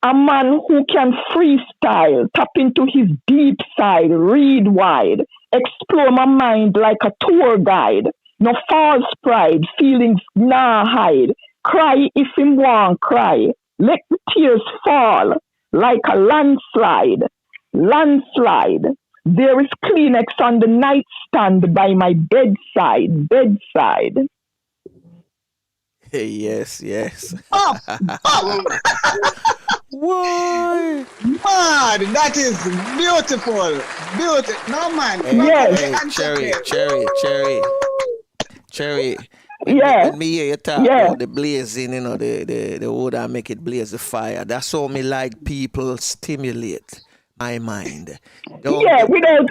A man who can freestyle, tap into his deep side, read wide, explore my mind like a tour guide. No false pride, feelings nah hide. Cry if him want cry. Let the tears fall like a landslide. Landslide. There is Kleenex on the nightstand by my bedside. Bedside. Yes, yes. Oh, Why? man, that is beautiful. Beautiful. No, man. Yes. Hey, Cherry. Yeah. When me hear you talk Yeah. about the blazing, the wood and make it blaze the fire. That's how me like people stimulate my mind. Yeah, without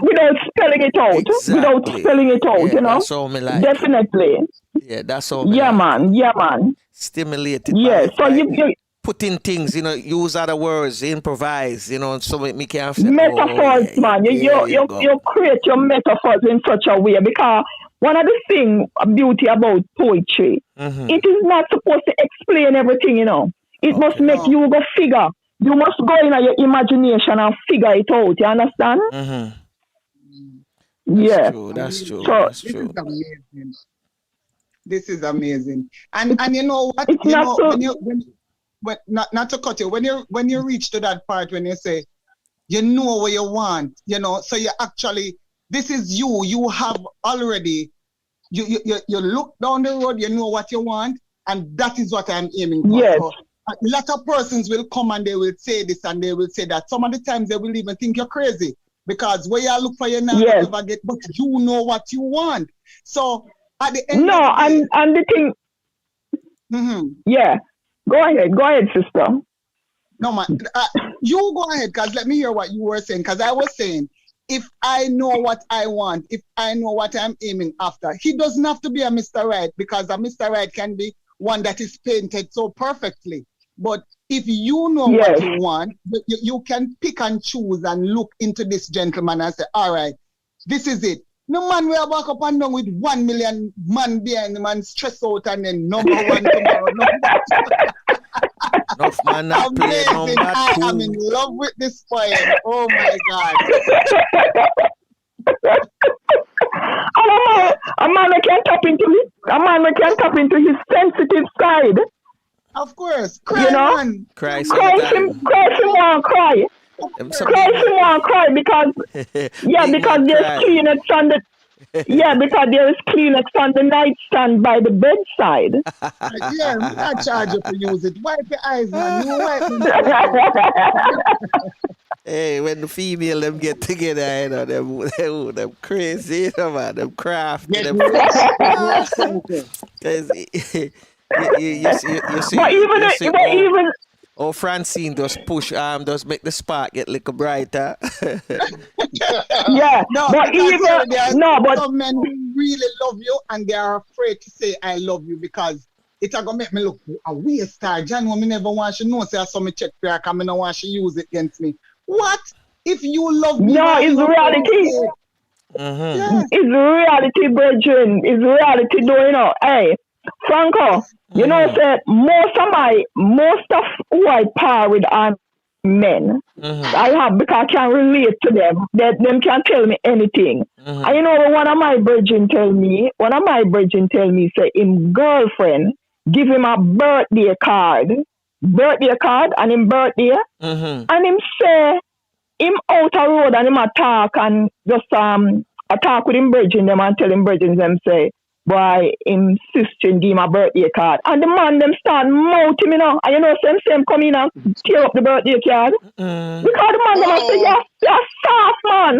spelling it out. Exactly. Without spelling it out, Yeah, that's how me like. Definitely. Yeah, that's how me Yeah, like. man. Stimulate it. Yeah. by- So by you putting things, use other words, improvise, so me can say, metaphors, man. You create your metaphors in such a way because one of the things beauty about poetry, it is not supposed to explain everything, It must make you go figure. You must go in your imagination and figure it out. You understand? Yeah. That's true. So That's true. This is amazing. This is amazing. And you know what? It's You not know, so. not to cut you, when you reach to that part when you say, you know what you want, so you actually, this is you. You have already, you look down the road, you know what you want, and that is what I'm aiming for. Yes. So, a lot of persons will come and they will say this and they will say that. Some of the times they will even think you're crazy because where you look for you now, Yes. you never get, but you know what you want. So at the end No, of the day, and the thing, yeah. Go ahead, sister. No, man, you go ahead, because let me hear what you were saying. Because I was saying, if I know what I want, if I know what I'm aiming after, he doesn't have to be a Mr. Right, because a Mr. Right can be one that is painted so perfectly. But if you know what you want, you can pick and choose and look into this gentleman and say, all right, this is it. No man will walk up and down with 1 million man behind the man stress out and then number one tomorrow. Enough man not play Amazing. number I two. am in love with this poem. Oh my God. A man can tap into his sensitive side. Of course. Cry, man. Cry Cry him won't cry. Cry because because there's Kleenex on the because there is Kleenex on the nightstand by the bedside. Yeah, we not charge you to use it. Wipe your eyes, man. You wipe them. Hey, when the female them get together, them crazy, man, them craft, them you see, oh, Francine does push does make the spark get a little brighter. Yeah, but some men who really love you and they are afraid to say I love you because it's gonna make me look a waste star. John, me never want to know say I saw me check for her, I don't want to use it against me. What? If you love me, no, it's reality. Yeah. It's reality, brethren. It's reality, though, Hey, Franco, say most of who I par with are men. I have because I can relate to them. Them can tell me anything. And one of my brethren tell me, say him girlfriend give him a birthday card and him birthday, and him say him out a road and him attack and just attack with him brethren them and tell him brethren them say, boy, him sister give him a birthday card. And the man them start mouth him, and same come in and tear up the birthday card. Because the man them say, you're soft, man.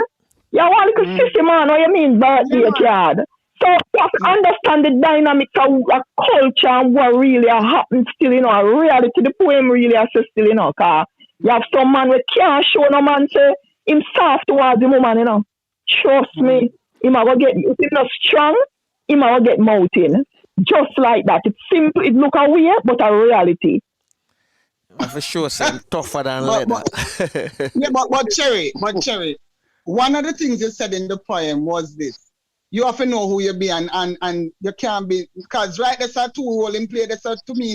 You want to sissy man, what you mean birthday card? So you have to understand the dynamics of culture and what really happens still, a reality, the poem really has still, cause you have some man who can't show no man say him soft towards the woman, Trust me, him a go get, if he's not strong, him a go get mountain. Just like that. It's simple, it look away, but a reality. For sure, I'm tougher than leather. but Cherry, one of the things you said in the poem was this. You have to know who you be and you can't be, because right, there's a two role in play, there's a to me,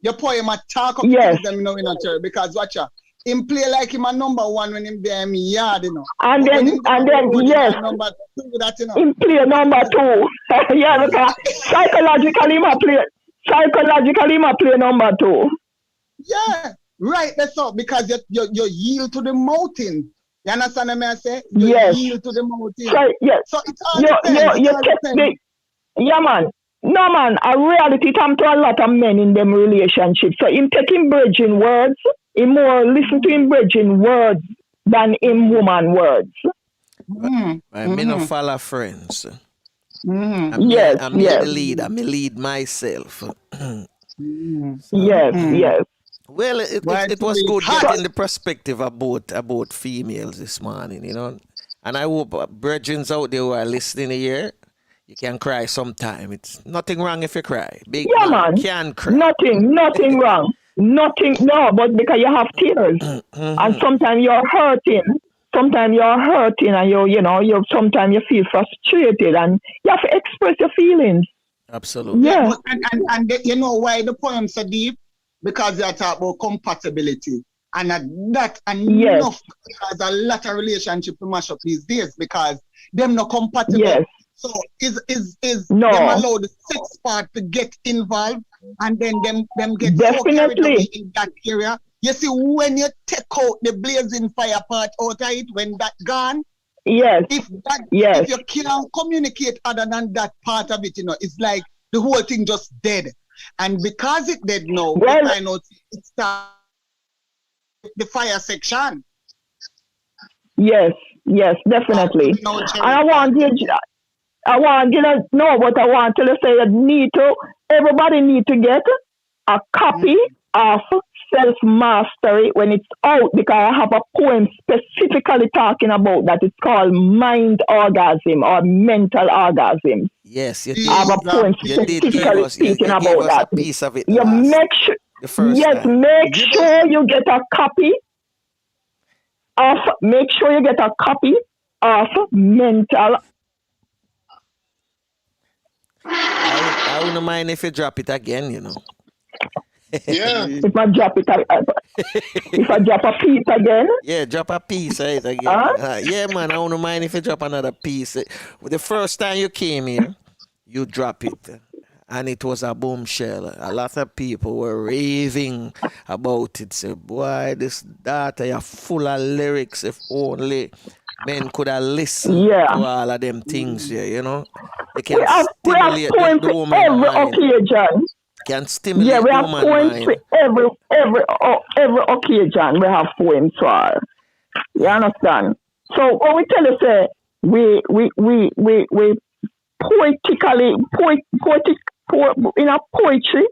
your poem a talk up to them, Cherry, because watch out. Him play like him a number one when him there in me yard, And then, yes, number two, that, him play number two. Yeah, because psychologically, him a play number two. Yeah, right, that's all, because you yield to the mountain. You understand what I say? You yield to the mountain. So, yes. So it's all depends. Yeah, man. No, man, a reality come to a lot of men in them relationships. So him taking bridging words, him more listen to him bridging words than him woman words. Me no follow friends. I'm the lead. I'm the lead myself. Yes. Well, it was good getting the perspective about females this morning, And I hope virgins out there who are listening here, you can cry sometime. It's nothing wrong if you cry. Big man can cry. Nothing wrong. But because you have tears. And sometimes you're hurting. Sometimes you're hurting and you sometimes you feel frustrated and you have to express your feelings. Absolutely. Yeah. And you know why the poem's so deep? Because they talk about compatibility. And that enough because a lot of relationships mash up these days because them not compatible. Yes. So is them allow the sex part to get involved and then them get so carried away in that area. You see, when you take out the blazing fire part out of it, when that gone, if you can't communicate other than that part of it, it's like the whole thing just dead. And because it dead now, I know it starts the fire section. Yes, definitely. And I want you to know what I want to say. Everybody need to get a copy of Self-Mastery when it's out, because I have a poem specifically talking about that. It's called Mind Orgasm or Mental Orgasm. Yes, you did. I have a poem specifically speaking about that. A piece of it. You make sure. Make sure you get a copy of. Make sure you get a copy of Mental. I wouldn't mind if you drop it again. Yeah. If I drop it, if I drop a piece again. Yeah, drop a piece again. Yeah, man, I wouldn't mind if you drop another piece. The first time you came here, you drop it. And it was a bombshell. A lot of people were raving about it. Say, boy, this data, you're full of lyrics. If only men could have listened to all of them things here, They can stimulate the woman every mind. occasion. Can stimulate we have woman poems mind. for every occasion. We have poems for. You understand? So when we tell you, say we in our poetry,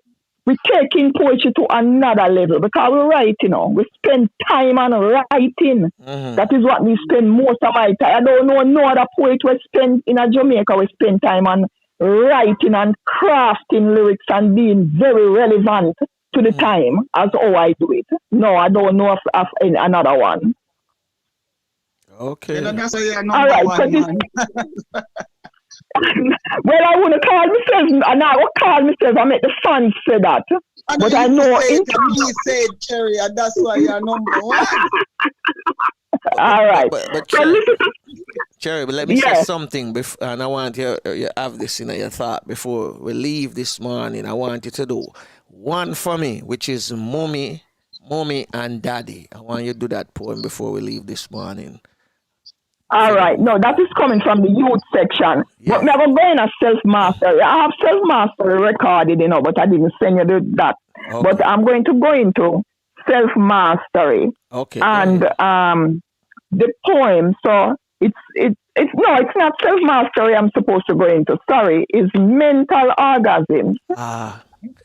we take in poetry to another level because we write. We spend time on writing. That is what we spend most of my time. I don't know no other poet we spend in Jamaica. We spend time on writing and crafting lyrics and being very relevant to the time as how I do it. No, I don't know of another one. Okay. That's why you're all right, one, man. Well, I want to call myself, and I will call myself. I make the fans say that. But I know he said, Cherry, and that's why you're number one. All right. But Cherry, but let me say something, and I want you have this in your thought before we leave this morning. I want you to do one for me, which is mommy, and daddy. I want you to do that poem before we leave this morning. All right. No, that is coming from the youth section. But we're going to self-mastery. I have self-mastery recorded, but I didn't send you that. Okay. But I'm going to go into self-mastery. Okay. And the poem, so it's not self mastery. I'm supposed to go into. Sorry, it's mental orgasm.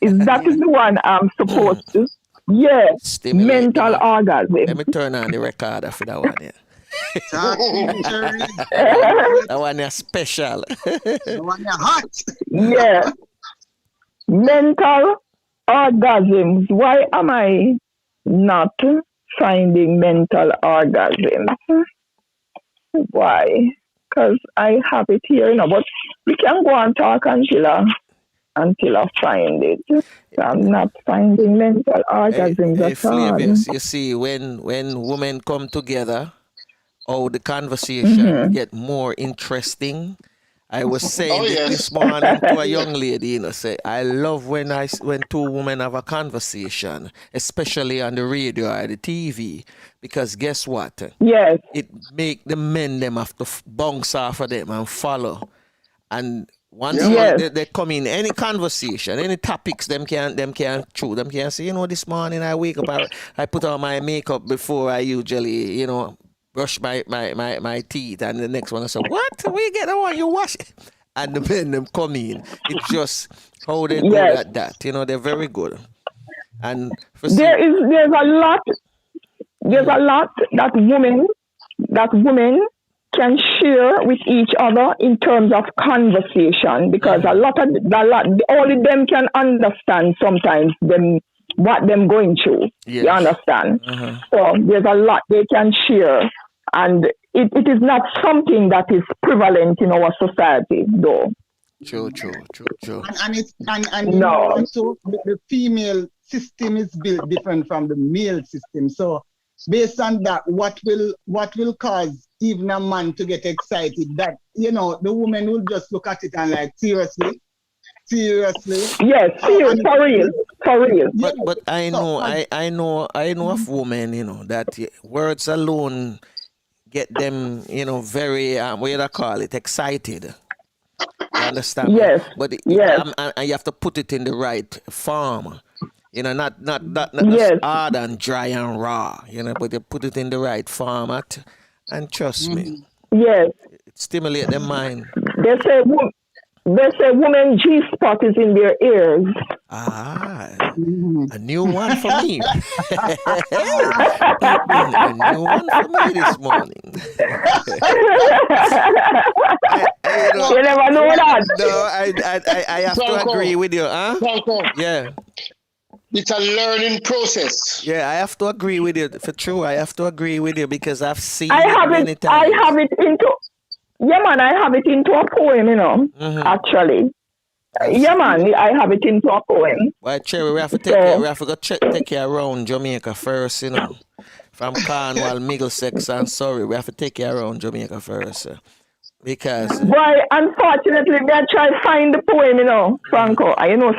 Is that is the one I'm supposed to? Yes, Stimulate mental orgasm. Let me turn on the recorder for that one. Yeah. That one is special. That one is hot. Yeah, mental orgasms. Why am I not finding mental orgasms? Why? Because I have it here, but we can go and talk until I find it. I'm not finding mental orgasms at all. Flavius, you see, when women come together, the conversation get more interesting. I was saying this morning to a young lady, say, I love when two women have a conversation, especially on the radio or the TV, because guess what? Yes. It make the men them have to bounce off of them and follow. And once they come in any conversation, any topics, them can say, this morning I wake up, I put on my makeup before I usually, brush my teeth, and the next one I say, what? We get the one you wash it. And the men them come in. It's just how they go at that. They're very good. And there's a lot that women can share with each other in terms of conversation, because only them can understand sometimes what them going through. Yes. You understand? So there's a lot they can share, and it is not something that is prevalent in our society, though. True. And also the female system is built different from the male system. So based on that, what will cause even a man to get excited? That the woman will just look at it and like, seriously. Yes, for real. But I know of women, that words alone get them, very what do I call it, excited. You understand? Yes. But and you have to put it in the right form. Not hard and dry and raw. But you put it in the right format, and trust me. Yes. It stimulates their mind. They say women G-spot is in their ears. A new one for me. A new one for me this morning. You never know that. No, I have to agree with you. Huh? Yeah. It's a learning process. Yeah, I have to agree with you. For true, I have to agree with you, because I've seen I it many times. I have it into a poem, actually. Yeah, man, I have it into a poem. Well, Cherry, we have to take you around Jamaica first, From Cornwall, Middlesex, and Surrey, we have to take you around Jamaica first. Because... Why, unfortunately, I try to find the poem, Franco. So I now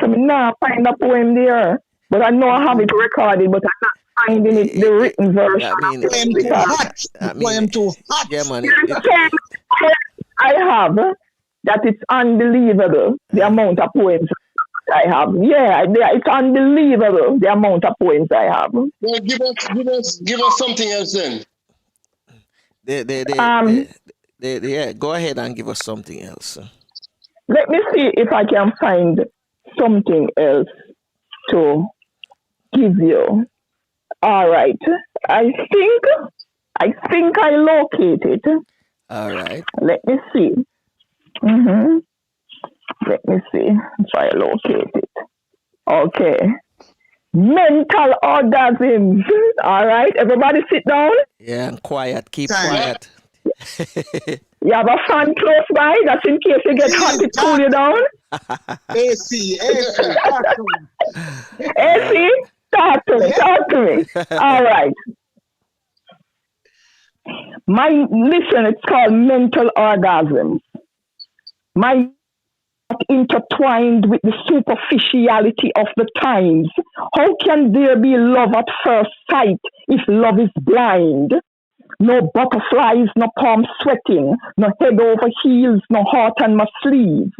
find the poem there. But I know I have it recorded, but I'm not finding it, the written version. Poem too hot. Yeah, man. I have that it's unbelievable, the amount of poems I have. Yeah, it's unbelievable, the amount of poems I have. Well, give us something else then. Go ahead and give us something else. Let me see if I can find something else to give you. All right. I think I located it. All right. Let me see. Let me see if I locate it. Okay. Mental orgasms. All right. Everybody sit down. Yeah, and quiet. Keep quiet. You have a fan close by, just in case you get hot to cool you down. AC, talk to me. All right. It's called mental orgasm. My intertwined with the superficiality of the times. How can there be love at first sight if love is blind? No butterflies, no palm sweating, no head over heels, no heart on my sleeve.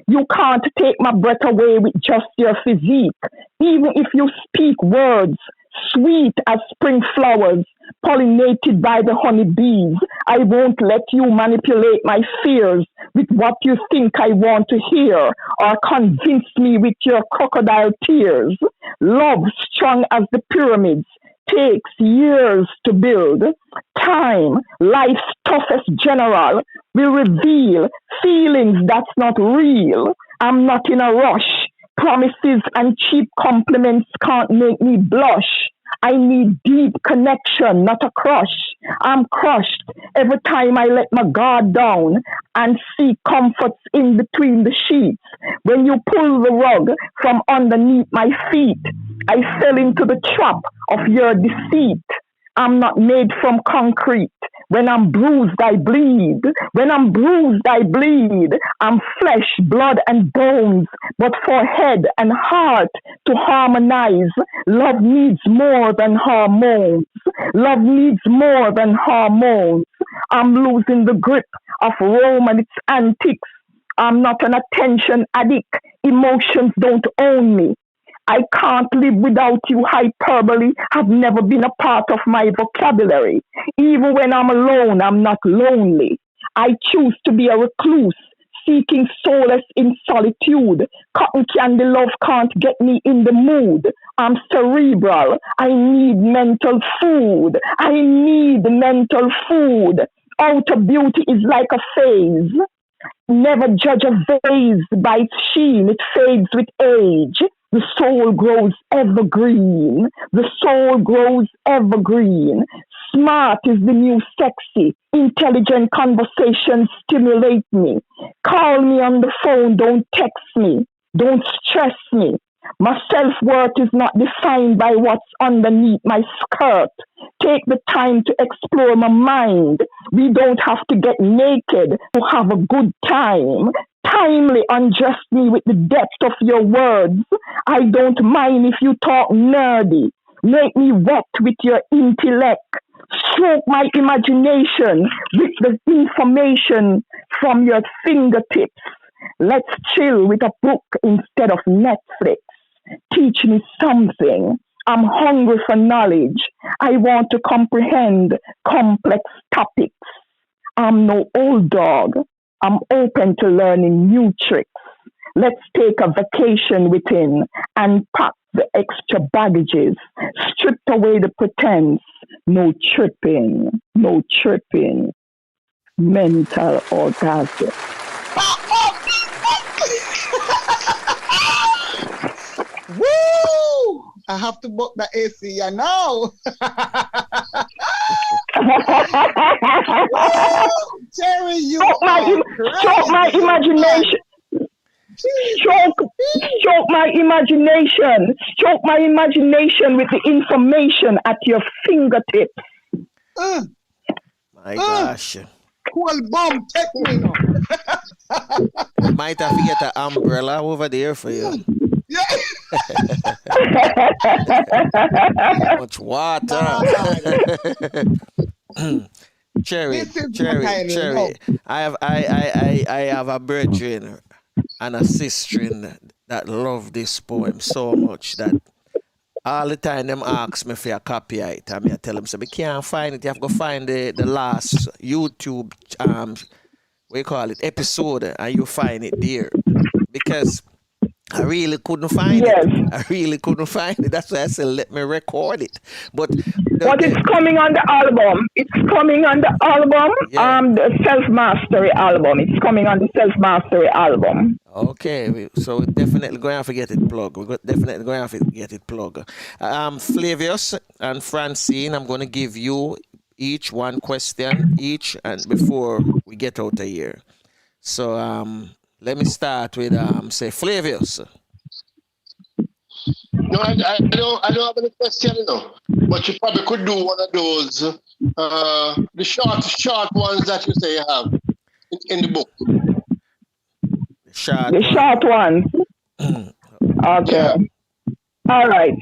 You can't take my breath away with just your physique. Even if you speak words sweet as spring flowers, pollinated by the honeybees. I won't let you manipulate my fears with what you think I want to hear or convince me with your crocodile tears. Love, strong as the pyramids, takes years to build. Time, life's toughest general, will reveal feelings that's not real. I'm not in a rush. Promises and cheap compliments can't make me blush. I need deep connection, not a crush. I'm crushed every time I let my guard down and seek comforts in between the sheets. When you pull the rug from underneath my feet, I fell into the trap of your deceit. I'm not made from concrete. When I'm bruised, I bleed. When I'm bruised, I bleed. I'm flesh, blood, and bones, but for head and heart to harmonize. Love needs more than hormones. Love needs more than hormones. I'm losing the grip of Rome and its antics. I'm not an attention addict. Emotions don't own me. I can't live without you. Hyperbole have never been a part of my vocabulary. Even when I'm alone, I'm not lonely. I choose to be a recluse, seeking solace in solitude. Cotton candy love can't get me in the mood. I'm cerebral. I need mental food. I need mental food. Outer beauty is like a phase. Never judge a vase by its sheen. It fades with age. The soul grows evergreen. The soul grows evergreen. Smart is the new sexy. Intelligent conversations stimulate me. Call me on the phone. Don't text me. Don't stress me. My self-worth is not defined by what's underneath my skirt. Take the time to explore my mind. We don't have to get naked to have a good time. Timely undress me with the depth of your words. I don't mind if you talk nerdy. Make me wet with your intellect. Stroke my imagination with the information from your fingertips. Let's chill with a book instead of Netflix. Teach me something. I'm hungry for knowledge. I want to comprehend complex topics. I'm no old dog. I'm open to learning new tricks. Let's take a vacation within and pack the extra baggages. Strip away the pretense. No tripping. No tripping. Mental orgasm. Woo! I have to book the AC, you know. Jerry, you stroke my imagination. Stroke my imagination. Stroke my imagination with the information at your fingertips. My gosh. Cool bomb, take me now. You might have to get an umbrella over there for you. Much water. Cherry. I have a brethren and a sister that love this poem so much that all the time them ask me for a copy of it, and I tell them, so we can't find it. You have to go find the last YouTube episode, and you find it there, because I really couldn't find it. That's why I said, let me record it. But it's coming on the album. It's coming on the album. Yeah. The Self-Mastery album. It's coming on the Self-Mastery album. Okay, so we're definitely going to have to get it plugged. Flavius and Francine, I'm going to give you each one question each, and before we get out of here. So let me start with say Flavius. No, I don't have any question, but you probably could do one of those the short ones that you say you have in the book. The short ones. Okay. Yeah. All right.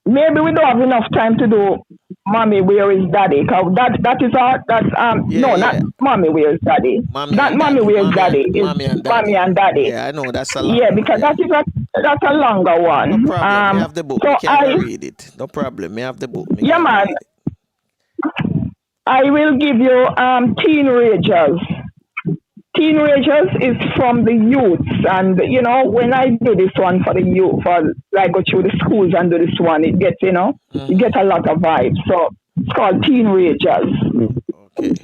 Maybe we don't have enough time to do Mommy, Where is Daddy? That is our not Mommy, Where is Daddy? Mommy, Where is Daddy? It's Mommy and Daddy. Yeah, I know that's a long one. Because that's a longer one. No problem. We have the book. So we can read it. No problem. We have the book. Man. I will give you Teen Ragers. Teen Ragers is from the youths, and when I do this one for the youth, for like go through the schools and do this one, it gets you get a lot of vibes. So it's called Teen Ragers. Okay.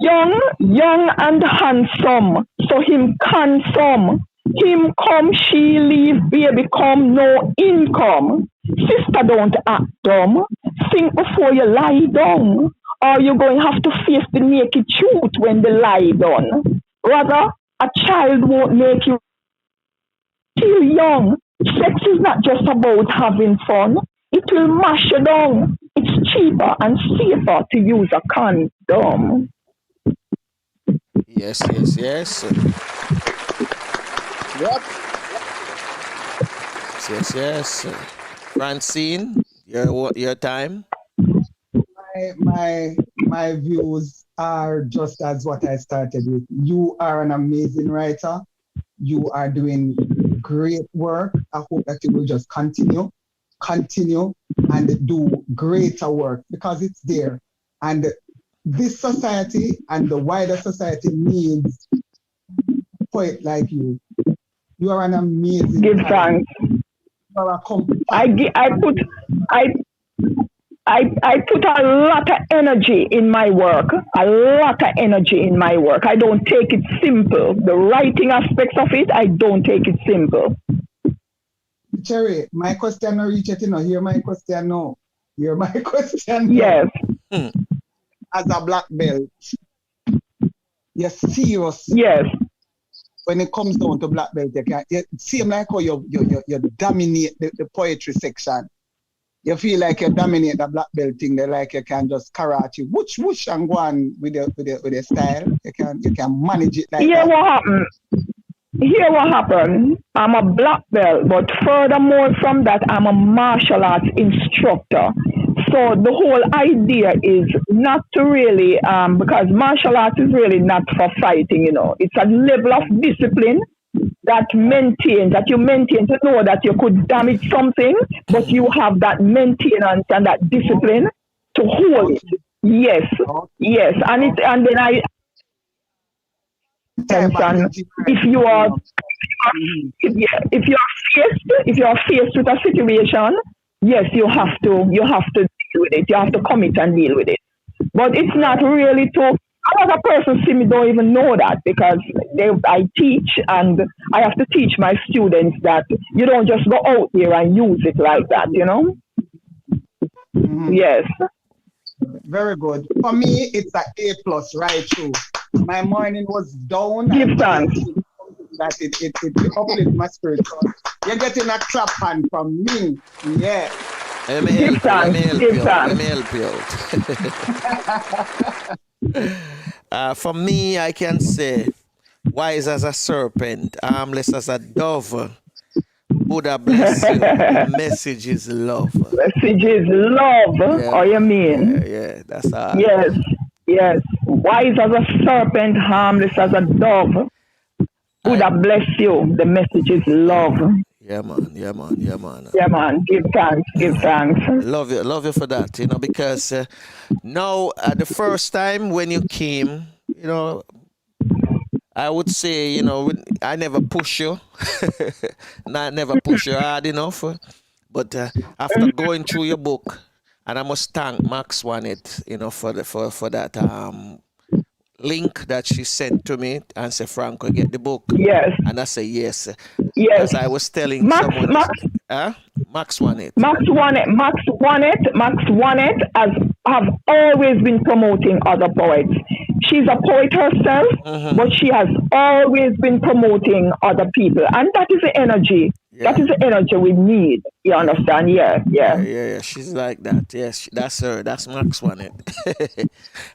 Young and handsome, so him consume. Him come, she leave, baby come, no income. Sister, don't act dumb. Think before you lie down, or you're going to have to face the naked truth when the lie done. Rather, a child won't make you feel young. Sex is not just about having fun. It will mash you down. It's cheaper and safer to use a condom. Yes. Yep. Yes. Francine, your time. My views are just as what I started with. You are an amazing writer. You are doing great work. I hope that you will just continue and do greater work because it's there. And this society and the wider society needs poet like you. You are an amazing. Give thanks. I put a lot of energy in my work. I don't take it simple. The writing aspects of it, I don't take it simple. Cherry, my question no reach it, Hear my question no. Hear my question. Yes. As a black belt, you're serious. Yes. When it comes down to black belt, you seem like how you dominate the poetry section. You feel like you dominate the black belt thing. They like you can just karate, whoosh, and go on with the style. You can manage it like that. Here what happened. I'm a black belt, but furthermore from that, I'm a martial arts instructor. So the whole idea is not to really, because martial arts is really not for fighting, It's a level of discipline that you maintain to know that you could damage something, but you have that maintenance and that discipline to hold it. Yes. And then I if you are faced with a situation, yes, you have to deal with it. You have to commit and deal with it. But it's not really another person see me don't even know that because I teach and I have to teach my students that you don't just go out there and use it like that, Yes. Very good. For me, it's an A+ right through. My morning was down. Give thanks. That it uplifts my spirit. So you're getting a clap hand from me. Yeah. Give thanks. For me, I can say, wise as a serpent, harmless as a dove. Buddha bless you. The message is love. Message is love. Yeah. Oh, you mean? Yeah, that's all. Yes. Wise as a serpent, harmless as a dove. Buddha bless you. The message is love. Yeah, man. Yeah, man. Give thanks. Love you for that, because now, the first time when you came, I would say, I never push you. I never push you hard enough. But after going through your book, and I must thank Max Wanet, for that link that she sent to me and said, Franco, get the book. Yes. And I say yes. Yes. As I was telling someone. Max Wanet. Max Wanet have always been promoting other poets. She's a poet herself, but she has always been promoting other people. And that is the energy. Yeah. That is the energy we need. You understand? Yeah. She's like that. Yes, that's her. That's Max Wanet.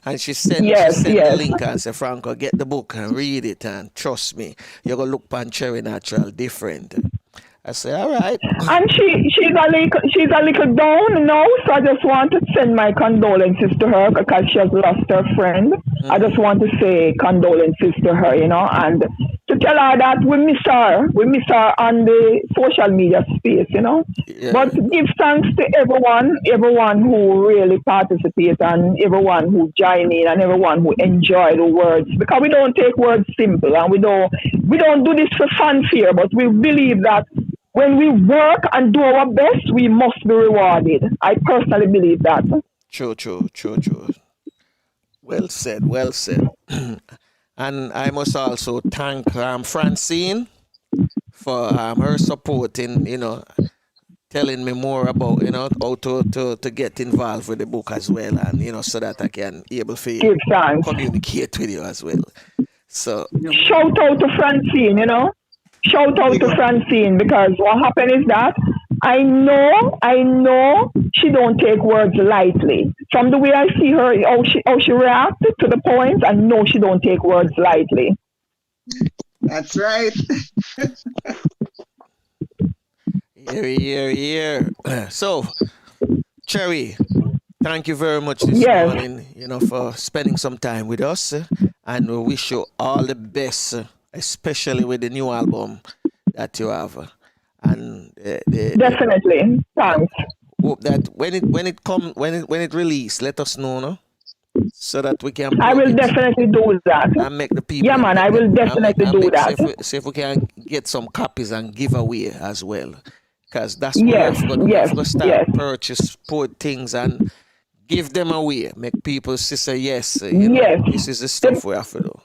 And she sent the link and said, Franco, get the book and read it and trust me, you're going to look pan Cherry Natural different. I said, all right. And she's a little down now, so I just want to send my condolences to her because she has lost her friend. I just want to say condolences to her, and to tell her that we miss her. We miss her on the social media space, Yeah. But give thanks to everyone who really participates and everyone who join in and everyone who enjoy the words, because we don't take words simple and we don't do this for fanfare, but we believe that when we work and do our best, we must be rewarded. I personally believe that. True. Well said. And I must also thank Francine for her support in, telling me more about, how to get involved with the book as well, and, so that I can able to Give thanks. communicate with you as well. So shout out to Francine, Shout out to Francine, because what happened is that I know she don't take words lightly. From the way I see her, how she reacted to the poems, I know she don't take words lightly. That's right. Here. So, Cherry, thank you very much this morning, for spending some time with us, and we wish you all the best, especially with the new album that you have. And definitely, thanks. Hope that when it release, let us know, no? So that we can. I will definitely do that. And make the people. Yeah, man, I will definitely do that. See if we can get some copies and give away as well, because that's what we're going to start purchase, put things and give them away. Make people say yes. This is the stuff we have to do.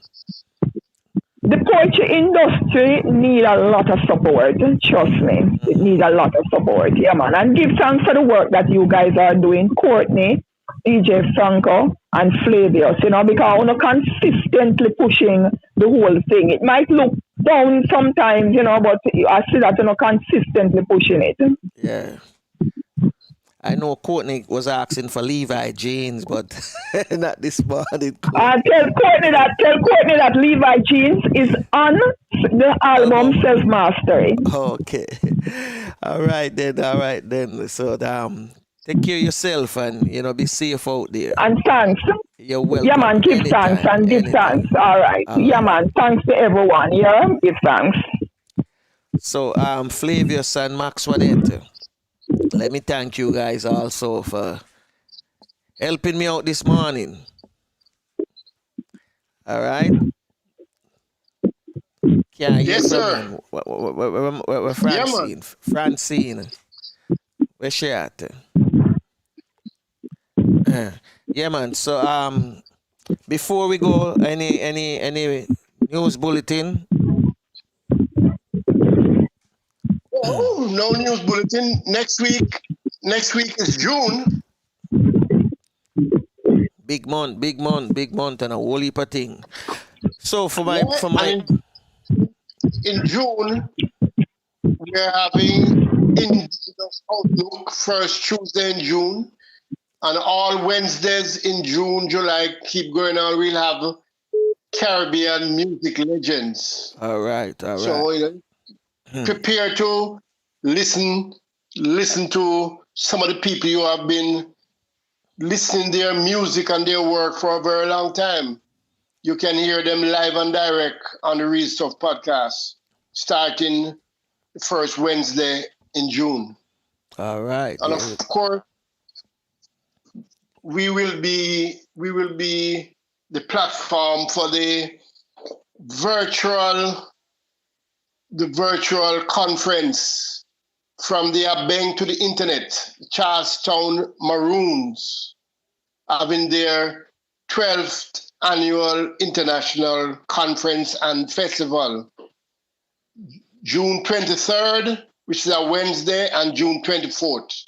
The poetry industry need a lot of support. Trust me, it needs a lot of support. Yeah, man, and give thanks for the work that you guys are doing, Courtney, DJ Franco, and Flavius. Because we're consistently pushing the whole thing. It might look down sometimes, but I see that you're consistently pushing it. Yeah. I know Courtney was asking for Levi jeans, but not this morning. Tell Courtney that Levi jeans is on the album Self Mastery. Okay. All right then. So take care of yourself and be safe out there. And thanks. You're welcome. Yeah, man, give thanks and give thanks. All right. Yeah, man, thanks to everyone. Yeah, give thanks. So Flavius and Max Wanette, let me thank you guys also for helping me out this morning. All right. Yes, sir. Where Francine? Francine. Where's she at? Yeah, man. So before we go, any news bulletin? Oh, no news bulletin. Next week is June. Big month, and a whole heap of thing. So in June, we're having Indigenous Outlook first Tuesday in June, and all Wednesdays in June, July, keep going on. We'll have Caribbean music legends. All right. So prepare to listen to some of the people you have been listening their music and their work for a very long time. You can hear them live and direct on the Real Stuff podcast starting the first Wednesday in June. All right. And of course, we will be the platform for the virtual conference from the Abeng to the internet. Charlestown Maroons having their 12th annual international conference and festival. June 23rd, which is a Wednesday, and June 24th,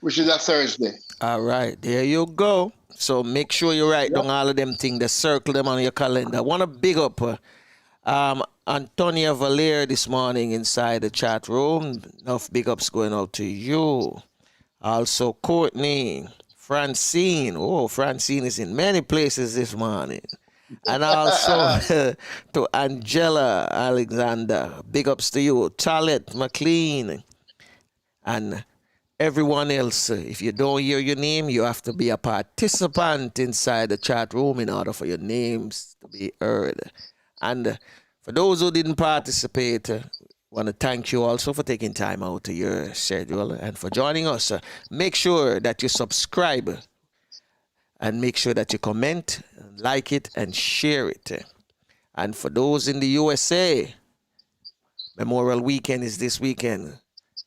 which is a Thursday. All right, there you go. So make sure you write down all of them things, circle them on your calendar. I want to big up Antonia Valer this morning inside the chat room. Enough big ups going out to you. Also Courtney, Francine. Oh, Francine is in many places this morning. And also to Angela Alexander. Big ups to you. Talit McLean. And everyone else. If you don't hear your name, you have to be a participant inside the chat room in order for your names to be heard. And for those who didn't participate, want to thank you also for taking time out of your schedule and for joining us. Make sure that you subscribe and make sure that you comment, like it, and share it. And for those in the USA, Memorial Weekend is this weekend.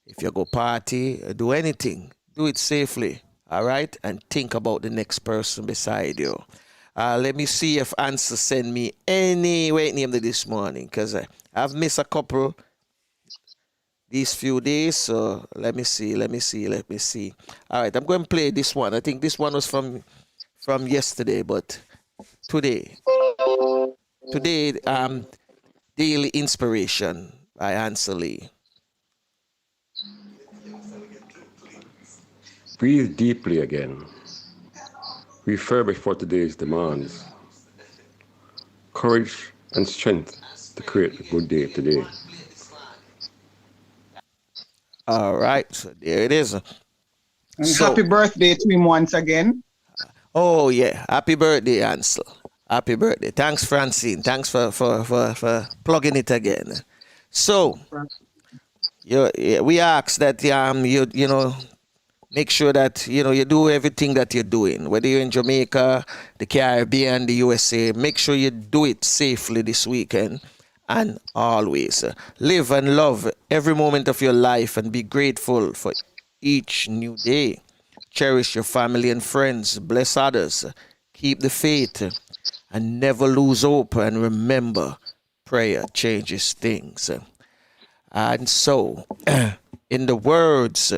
If you go party, do anything, do it safely, all right? And think about the next person beside you. Let me see if Answer send me any wait name this morning, because I've missed a couple these few days. So let me see. All right, I'm going to play this one. I think this one was from yesterday, but today, Daily Inspiration by Answer Lee. Breathe deeply again. Refurbish for today's demands. Courage and strength to create a good day today. All right, so there it is. And happy birthday to him once again. Oh yeah, happy birthday, Ansel. Happy birthday. Thanks, Francine. Thanks for plugging it again. So, we ask that you know. Make sure that you do everything that you're doing, whether you're in Jamaica, the Caribbean, the USA. Make sure you do it safely this weekend, and always live and love every moment of your life and be grateful for each new day. Cherish your family and friends. Bless others. Keep the faith and never lose hope. And remember, prayer changes things. And so, in the words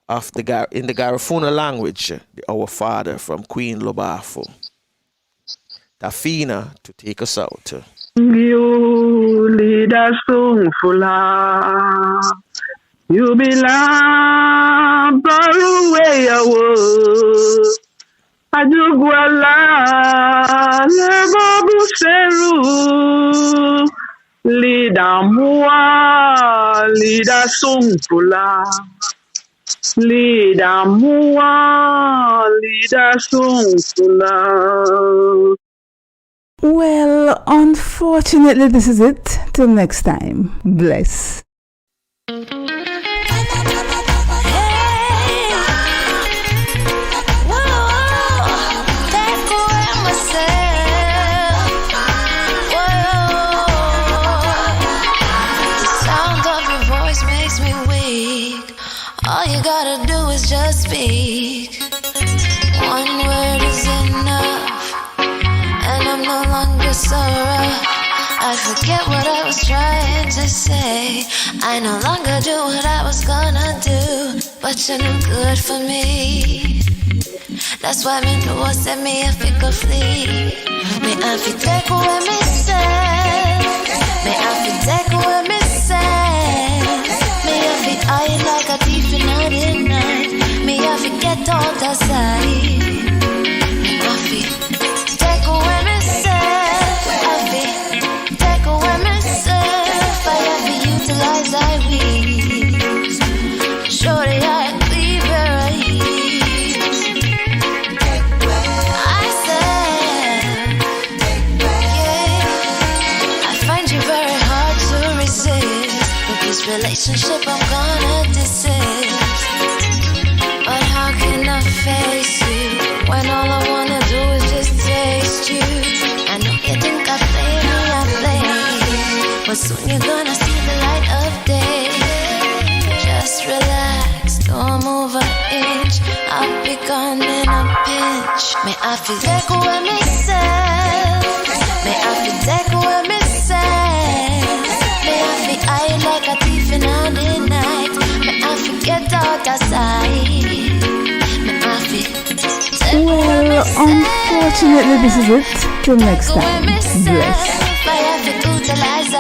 in the Garifuna language, our Father from Queen Lobafo, Tafina to take us out. You lead us to full. You belong far away away. Ajuguala leva buseru. Lida mua, lida sungfula. Lida mua, lida sungfula. Well, unfortunately, this is it. Till next time. Bless. All you gotta do is just speak. One word is enough, and I'm no longer so rough. I forget what I was trying to say. I no longer do what I was gonna do, but you're no good for me. That's why me know set me if it could flee. Me I fi take away me say. Me I fi take away me say. Me I fi hide like a thief in the night. Me I fi get out the side. Me I fi take away me say. I fi take away me say. I fi utilize I weeds. Shorty I cleave your eyes. I said, yeah. I find you very hard to resist. With this relationship I'm gonna desist. But how can I face you when all I wanna do is just taste you? I know you think I play me, but soon you're gonna see the light of day. Just relax, don't move an inch. I'll be gone in a pinch. May I feel take away myself. May I feel take away myself. May I feel hide like a thief in the night. May I feel get out of sight. May I feel take away Well, myself. unfortunately, this is it. Till next time. Bless. May I feel utilize